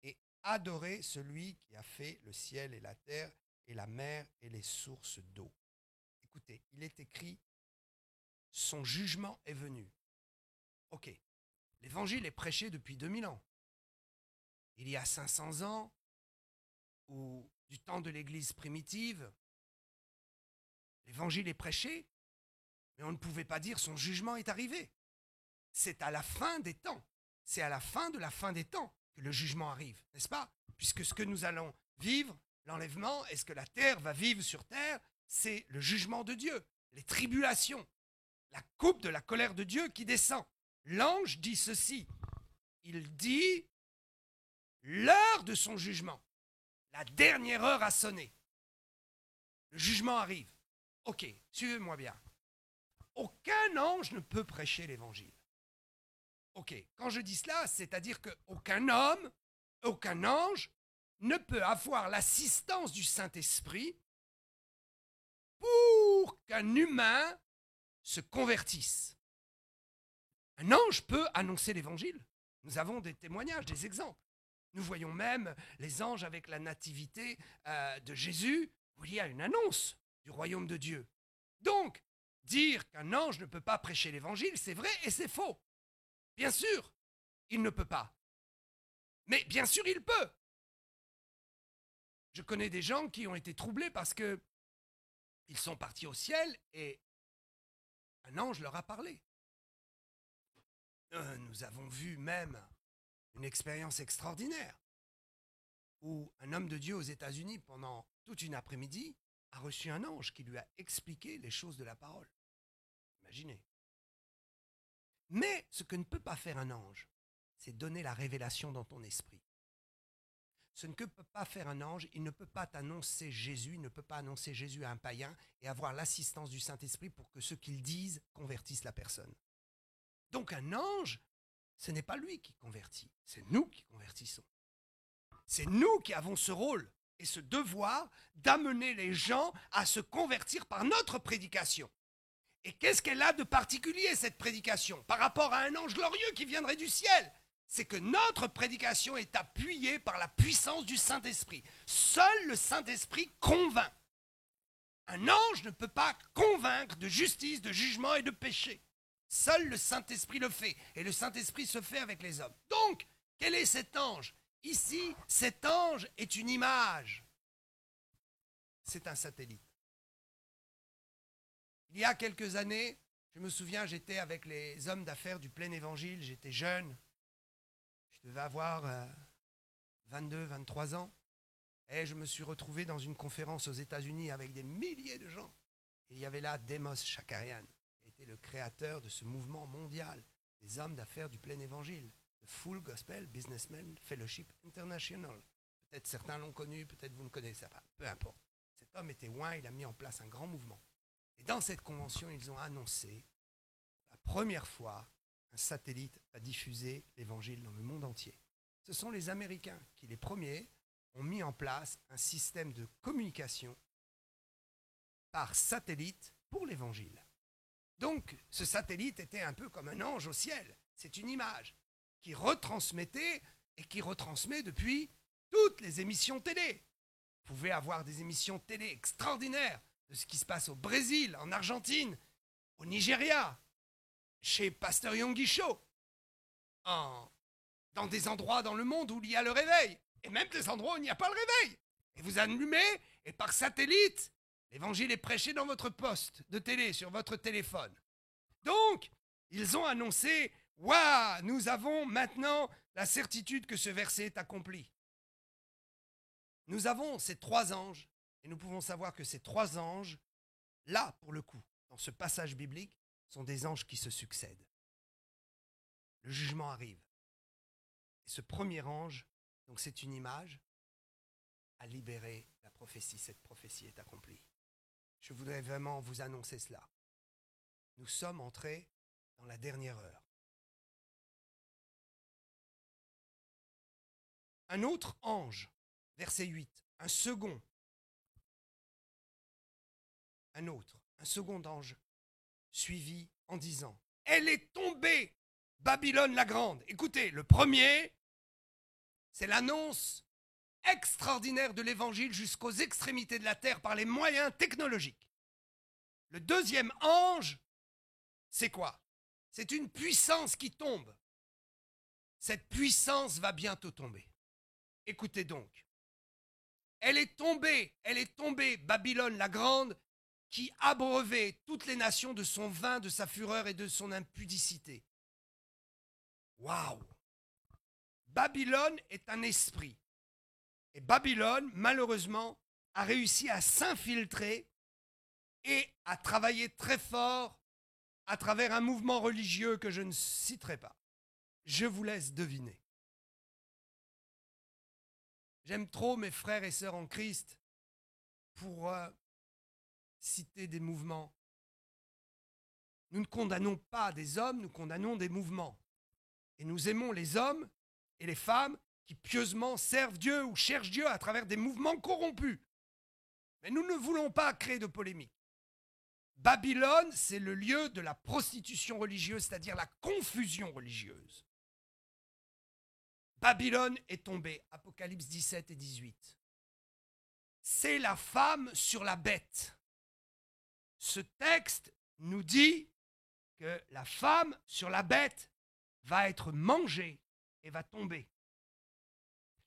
Speaker 1: Et adorez celui qui a fait le ciel et la terre, et la mer et les sources d'eau. » Écoutez, il est écrit, « Son jugement est venu. » Ok, l'évangile est prêché depuis 2000 ans. Il y a 500 ans, ou du temps de l'Église primitive, L'évangile est prêché, mais on ne pouvait pas dire son jugement est arrivé. C'est à la fin des temps. C'est à la fin de la fin des temps que le jugement arrive, n'est-ce pas? Puisque ce que nous allons vivre, l'enlèvement, et ce que la terre va vivre sur terre, c'est le jugement de Dieu, les tribulations, la coupe de la colère de Dieu qui descend. L'ange dit ceci, il dit l'heure de son jugement, la dernière heure a sonné. Le jugement arrive. Ok, suivez-moi bien. Aucun ange ne peut prêcher l'évangile. Ok, quand je dis cela, c'est-à-dire qu'aucun homme, aucun ange ne peut avoir l'assistance du Saint-Esprit pour qu'un humain se convertisse. Un ange peut annoncer l'évangile. Nous avons des témoignages, des exemples. Nous voyons même les anges avec la nativité de Jésus, où il y a une annonce du royaume de Dieu. Donc, dire qu'un ange ne peut pas prêcher l'évangile, c'est vrai et c'est faux. Bien sûr, il ne peut pas. Mais bien sûr, il peut. Je connais des gens qui ont été troublés parce que ils sont partis au ciel et un ange leur a parlé. Nous avons vu même une expérience extraordinaire où un homme de Dieu aux États-Unis, pendant toute une après-midi, a reçu un ange qui lui a expliqué les choses de la parole. Imaginez. Mais ce que ne peut pas faire un ange, c'est donner la révélation dans ton esprit. Ce que ne peut pas faire un ange, il ne peut pas t'annoncer Jésus, il ne peut pas annoncer Jésus à un païen et avoir l'assistance du Saint-Esprit pour que ce qu'il dise convertisse la personne. Donc un ange, ce n'est pas lui qui convertit, c'est nous qui convertissons. C'est nous qui avons ce rôle et ce devoir d'amener les gens à se convertir par notre prédication. Et qu'est-ce qu'elle a de particulier, cette prédication, par rapport à un ange glorieux qui viendrait du ciel? C'est que notre prédication est appuyée par la puissance du Saint-Esprit. Seul le Saint-Esprit convainc. Un ange ne peut pas convaincre de justice, de jugement et de péché. Seul le Saint-Esprit le fait. Et le Saint-Esprit se fait avec les hommes. Donc, quel est cet ange? Ici, cet ange est une image. C'est un satellite. Il y a quelques années, je me souviens, j'étais avec les hommes d'affaires du Plein Évangile, j'étais jeune, je devais avoir 22, 23 ans, et je me suis retrouvé dans une conférence aux États-Unis avec des milliers de gens. Et il y avait là Demos Shakarian, qui était le créateur de ce mouvement mondial des hommes d'affaires du Plein Évangile, le Full Gospel Businessmen Fellowship International. Peut-être certains l'ont connu, peut-être vous ne connaissez pas, peu importe. Cet homme était loin, il a mis en place un grand mouvement. Et dans cette convention, ils ont annoncé, la première fois, un satellite va diffuser l'évangile dans le monde entier. Ce sont les Américains qui, les premiers, ont mis en place un système de communication par satellite pour l'évangile. Donc, ce satellite était un peu comme un ange au ciel. C'est une image qui retransmettait et qui retransmet depuis toutes les émissions télé. Vous pouvez avoir des émissions télé extraordinaires de ce qui se passe au Brésil, en Argentine, au Nigeria, chez Pasteur Yonggi Cho, dans des endroits dans le monde où il y a le réveil, et même des endroits où il n'y a pas le réveil. Et vous allumez, et par satellite, l'évangile est prêché dans votre poste de télé, sur votre téléphone. Donc, ils ont annoncé, « Waouh, nous avons maintenant la certitude que ce verset est accompli. » Nous avons ces 3 anges, et nous pouvons savoir que ces 3 anges, là, pour le coup, dans ce passage biblique, sont des anges qui se succèdent. Le jugement arrive. Et ce premier ange, donc c'est une image, a libéré la prophétie. Cette prophétie est accomplie. Je voudrais vraiment vous annoncer cela. Nous sommes entrés dans la dernière heure. Un autre ange, verset 8, un second ange, suivi en disant, « Elle est tombée, Babylone la grande !» Écoutez, le premier, c'est l'annonce extraordinaire de l'évangile jusqu'aux extrémités de la terre par les moyens technologiques. Le deuxième ange, c'est quoi? C'est une puissance qui tombe. Cette puissance va bientôt tomber. Écoutez donc. Elle est tombée, Babylone la grande, qui abreuvait toutes les nations de son vin, de sa fureur et de son impudicité. Waouh! Babylone est un esprit. Et Babylone, malheureusement, a réussi à s'infiltrer et à travailler très fort à travers un mouvement religieux que je ne citerai pas. Je vous laisse deviner. J'aime trop mes frères et sœurs en Christ pour citer des mouvements. Nous ne condamnons pas des hommes, nous condamnons des mouvements. Et nous aimons les hommes et les femmes qui pieusement servent Dieu ou cherchent Dieu à travers des mouvements corrompus. Mais nous ne voulons pas créer de polémique. Babylone, c'est le lieu de la prostitution religieuse, c'est-à-dire la confusion religieuse. Babylone est tombée, Apocalypse 17 et 18. C'est la femme sur la bête. Ce texte nous dit que la femme sur la bête va être mangée et va tomber.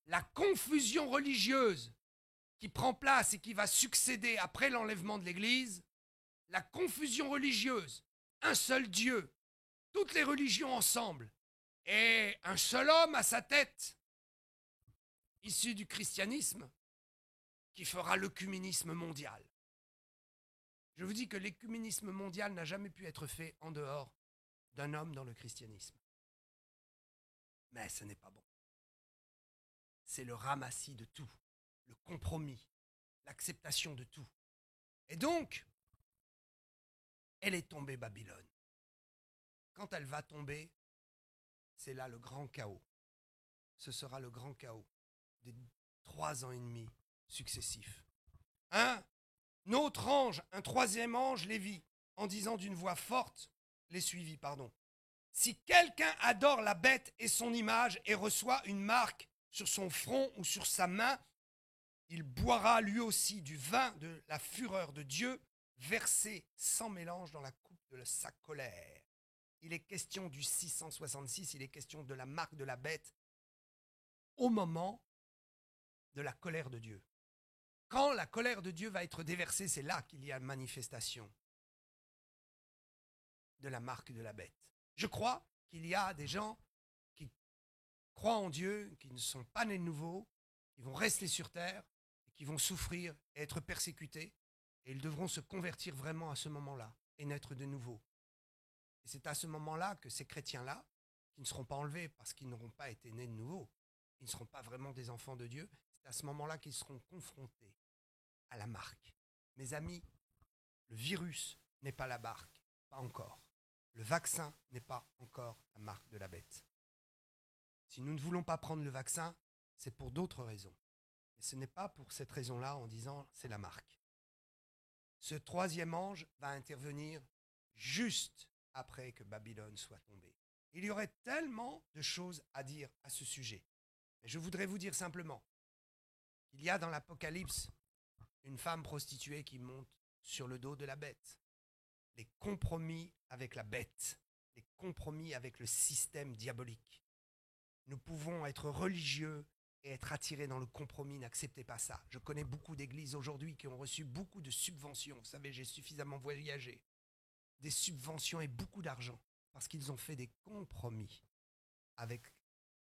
Speaker 1: La confusion religieuse qui prend place et qui va succéder après l'enlèvement de l'Église, la confusion religieuse, un seul Dieu, toutes les religions ensemble, et un seul homme à sa tête, issu du christianisme, qui fera l'œcuménisme mondial. Je vous dis que l'œcuménisme mondial n'a jamais pu être fait en dehors d'un homme dans le christianisme. Mais ce n'est pas bon. C'est le ramassis de tout, le compromis, l'acceptation de tout. Et donc, elle est tombée, Babylone. Quand elle va tomber, c'est là le grand chaos. Ce sera le grand chaos des 3 ans et demi successifs. Un autre ange, un troisième ange les vit, en disant d'une voix forte, les suivit, pardon. Si quelqu'un adore la bête et son image et reçoit une marque sur son front ou sur sa main, il boira lui aussi du vin de la fureur de Dieu, versé sans mélange dans la coupe de sa colère. Il est question du 666, il est question de la marque de la bête au moment de la colère de Dieu. Quand la colère de Dieu va être déversée, c'est là qu'il y a manifestation de la marque de la bête. Je crois qu'il y a des gens qui croient en Dieu, qui ne sont pas nés de nouveau, qui vont rester sur terre, et qui vont souffrir et être persécutés, et ils devront se convertir vraiment à ce moment-là et naître de nouveau. Et c'est à ce moment-là que ces chrétiens-là, qui ne seront pas enlevés parce qu'ils n'auront pas été nés de nouveau, ils ne seront pas vraiment des enfants de Dieu, c'est à ce moment-là qu'ils seront confrontés à la marque. Mes amis, le virus n'est pas la marque, pas encore. Le vaccin n'est pas encore la marque de la bête. Si nous ne voulons pas prendre le vaccin, c'est pour d'autres raisons. Mais ce n'est pas pour cette raison-là en disant c'est la marque. Ce troisième ange va intervenir juste après que Babylone soit tombée. Il y aurait tellement de choses à dire à ce sujet. Mais je voudrais vous dire simplement qu'il y a dans l'Apocalypse une femme prostituée qui monte sur le dos de la bête. Les compromis avec la bête, les compromis avec le système diabolique. Nous pouvons être religieux et être attirés dans le compromis, n'acceptez pas ça. Je connais beaucoup d'églises aujourd'hui qui ont reçu beaucoup de subventions. Vous savez, j'ai suffisamment voyagé. Des subventions et beaucoup d'argent parce qu'ils ont fait des compromis avec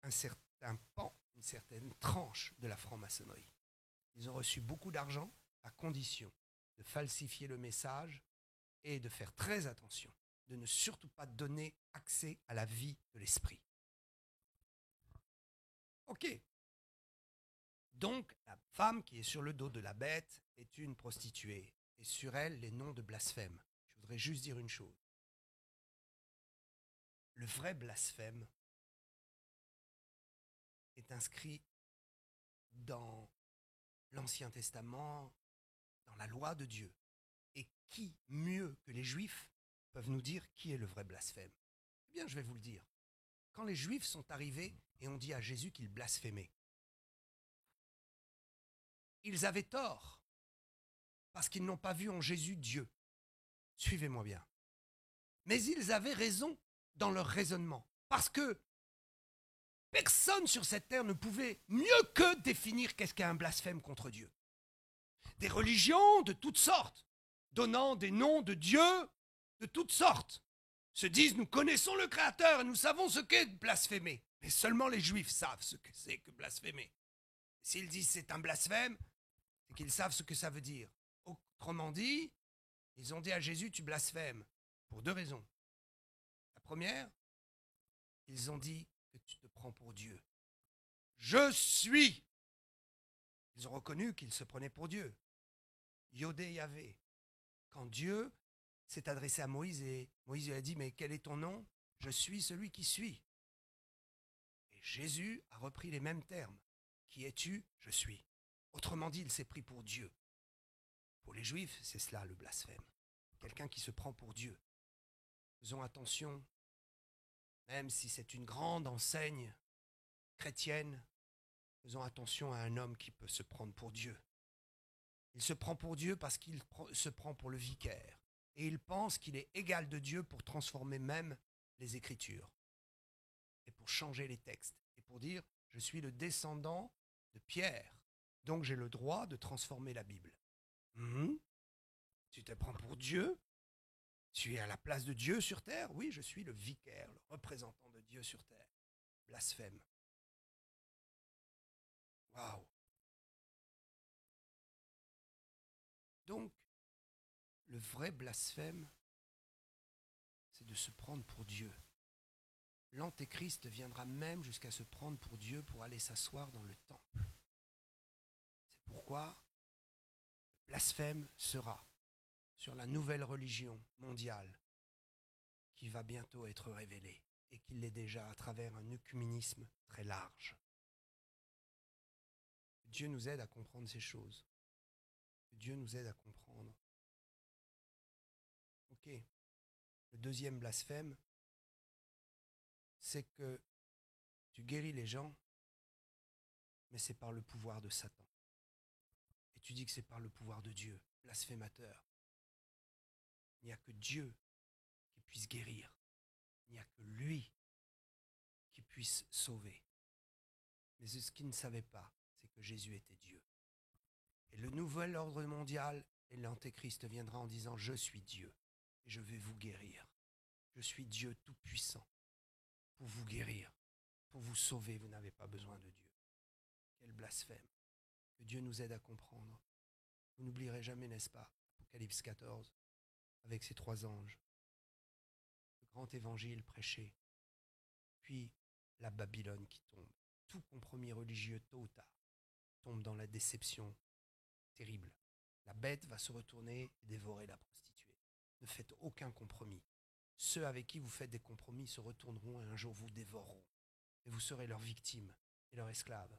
Speaker 1: un certain pan, une certaine tranche de la franc-maçonnerie. Ils ont reçu beaucoup d'argent à condition de falsifier le message et de faire très attention, de ne surtout pas donner accès à la vie de l'esprit. Ok. Donc, la femme qui est sur le dos de la bête est une prostituée. Et sur elle, les noms de blasphème. Je voudrais juste dire une chose. Le vrai blasphème est inscrit dans l'Ancien Testament, dans la loi de Dieu. Et qui, mieux que les Juifs, peuvent nous dire qui est le vrai blasphème? Eh bien, je vais vous le dire. Quand les Juifs sont arrivés et ont dit à Jésus qu'il blasphémait, ils avaient tort, parce qu'ils n'ont pas vu en Jésus Dieu. Suivez-moi bien. Mais ils avaient raison dans leur raisonnement, parce que personne sur cette terre ne pouvait mieux que définir qu'est-ce qu'est un blasphème contre Dieu. Des religions de toutes sortes donnant des noms de Dieu de toutes sortes, se disent « Nous connaissons le Créateur et nous savons ce qu'est blasphémer ». Mais seulement les Juifs savent ce que c'est que blasphémer. S'ils disent « c'est un blasphème », c'est qu'ils savent ce que ça veut dire. Autrement dit, ils ont dit à Jésus « tu blasphèmes » pour 2 raisons. La première, ils ont dit que tu te prends pour Dieu. Je suis. Ils ont reconnu qu'ils se prenaient pour Dieu. Yodé Yahvé. Quand Dieu s'est adressé à Moïse et Moïse lui a dit « mais quel est ton nom ? Je suis celui qui suis ». Et Jésus a repris les mêmes termes. Qui es-tu ? Je suis. Autrement dit, il s'est pris pour Dieu. Pour les Juifs, c'est cela le blasphème. Quelqu'un qui se prend pour Dieu. Faisons attention, même si c'est une grande enseigne chrétienne, faisons attention à un homme qui peut se prendre pour Dieu. Il se prend pour Dieu parce qu'il se prend pour le vicaire. Et il pense qu'il est égal de Dieu pour transformer même les Écritures. Et pour changer les textes. Et pour dire, je suis le descendant de Pierre. Donc j'ai le droit de transformer la Bible. Tu te prends pour Dieu ? Tu es à la place de Dieu sur terre ? Oui, je suis le vicaire, le représentant de Dieu sur terre. Blasphème. Waouh. Donc, le vrai blasphème, c'est de se prendre pour Dieu. L'Antéchrist viendra même jusqu'à se prendre pour Dieu pour aller s'asseoir dans le temple. C'est pourquoi le blasphème sera sur la nouvelle religion mondiale qui va bientôt être révélée et qui l'est déjà à travers un œcuménisme très large. Dieu nous aide à comprendre ces choses. Dieu nous aide à comprendre. Ok. Le deuxième blasphème, c'est que tu guéris les gens, mais c'est par le pouvoir de Satan. Et tu dis que c'est par le pouvoir de Dieu, blasphémateur. Il n'y a que Dieu qui puisse guérir. Il n'y a que lui qui puisse sauver. Mais ce qu'il ne savait pas, c'est que Jésus était Dieu. Et le nouvel ordre mondial et l'Antéchrist viendra en disant « Je suis Dieu et je vais vous guérir. Je suis Dieu tout-puissant pour vous guérir, pour vous sauver. Vous n'avez pas besoin de Dieu. » Quel blasphème. Que Dieu nous aide à comprendre. Vous n'oublierez jamais, n'est-ce pas, Apocalypse 14, avec ces 3 anges. Le grand évangile prêché. Puis la Babylone qui tombe. Tout compromis religieux, tôt ou tard, tombe dans la déception terrible. La bête va se retourner et dévorer la prostituée. Ne faites aucun compromis. Ceux avec qui vous faites des compromis se retourneront et un jour vous dévoreront. Et vous serez leur victime et leur esclave.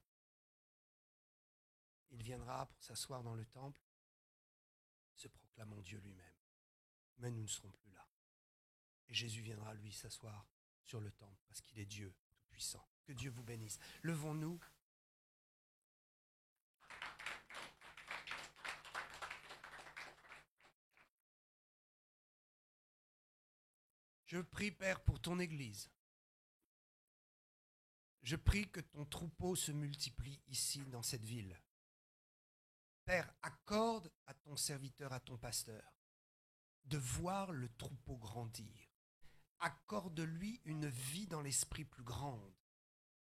Speaker 1: Il viendra pour s'asseoir dans le temple, se proclamant Dieu lui-même. Mais nous ne serons plus là. Et Jésus viendra, lui, s'asseoir sur le temple parce qu'il est Dieu tout-puissant. Que Dieu vous bénisse. Levons-nous. Je prie, Père, pour ton Église. Je prie que ton troupeau se multiplie ici, dans cette ville. Père, accorde à ton serviteur, à ton pasteur, de voir le troupeau grandir. Accorde-lui une vie dans l'esprit plus grande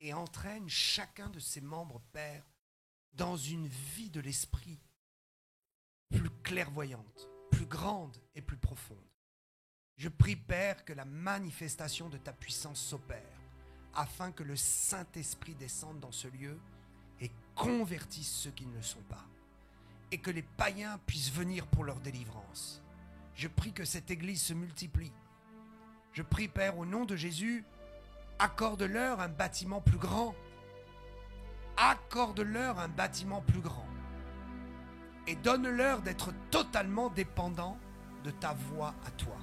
Speaker 1: et entraîne chacun de ses membres, Père, dans une vie de l'esprit plus clairvoyante, plus grande et plus profonde. Je prie, Père, que la manifestation de ta puissance s'opère, afin que le Saint-Esprit descende dans ce lieu et convertisse ceux qui ne le sont pas, et que les païens puissent venir pour leur délivrance. Je prie que cette Église se multiplie. Je prie, Père, au nom de Jésus, accorde-leur un bâtiment plus grand. Accorde-leur un bâtiment plus grand. Et donne-leur d'être totalement dépendants de ta voix à toi.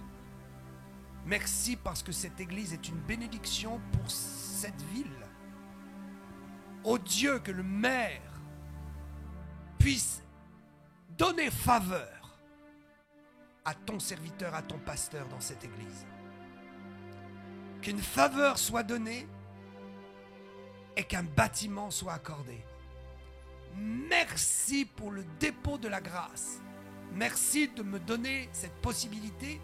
Speaker 1: Merci parce que cette Église est une bénédiction pour cette ville. Ô Dieu, que le maire puisse donner faveur à ton serviteur, à ton pasteur dans cette Église. Qu'une faveur soit donnée et qu'un bâtiment soit accordé. Merci pour le dépôt de la grâce. Merci de me donner cette possibilité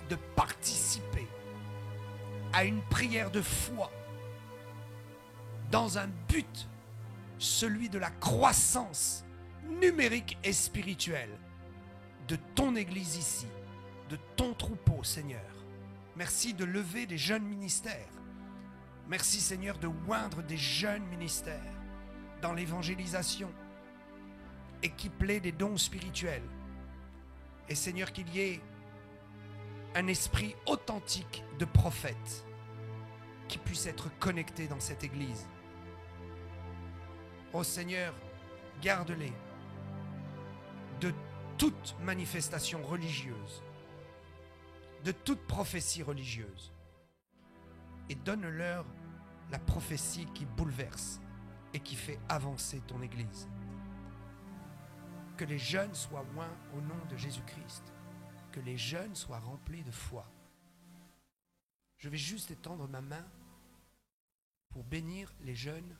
Speaker 1: de participer à une prière de foi dans un but, celui de la croissance numérique et spirituelle de ton Église ici, de ton troupeau, Seigneur. Merci de lever des jeunes ministères. Merci, Seigneur, de oindre des jeunes ministères dans l'évangélisation, équipe-les des dons spirituels. Et Seigneur, qu'il y ait un esprit authentique de prophète qui puisse être connecté dans cette Église. Oh Seigneur, garde-les de toute manifestation religieuse, de toute prophétie religieuse, et donne-leur la prophétie qui bouleverse et qui fait avancer ton Église. Que les jeunes soient oints au nom de Jésus-Christ, que les jeunes soient remplis de foi. Je vais juste étendre ma main pour bénir les jeunes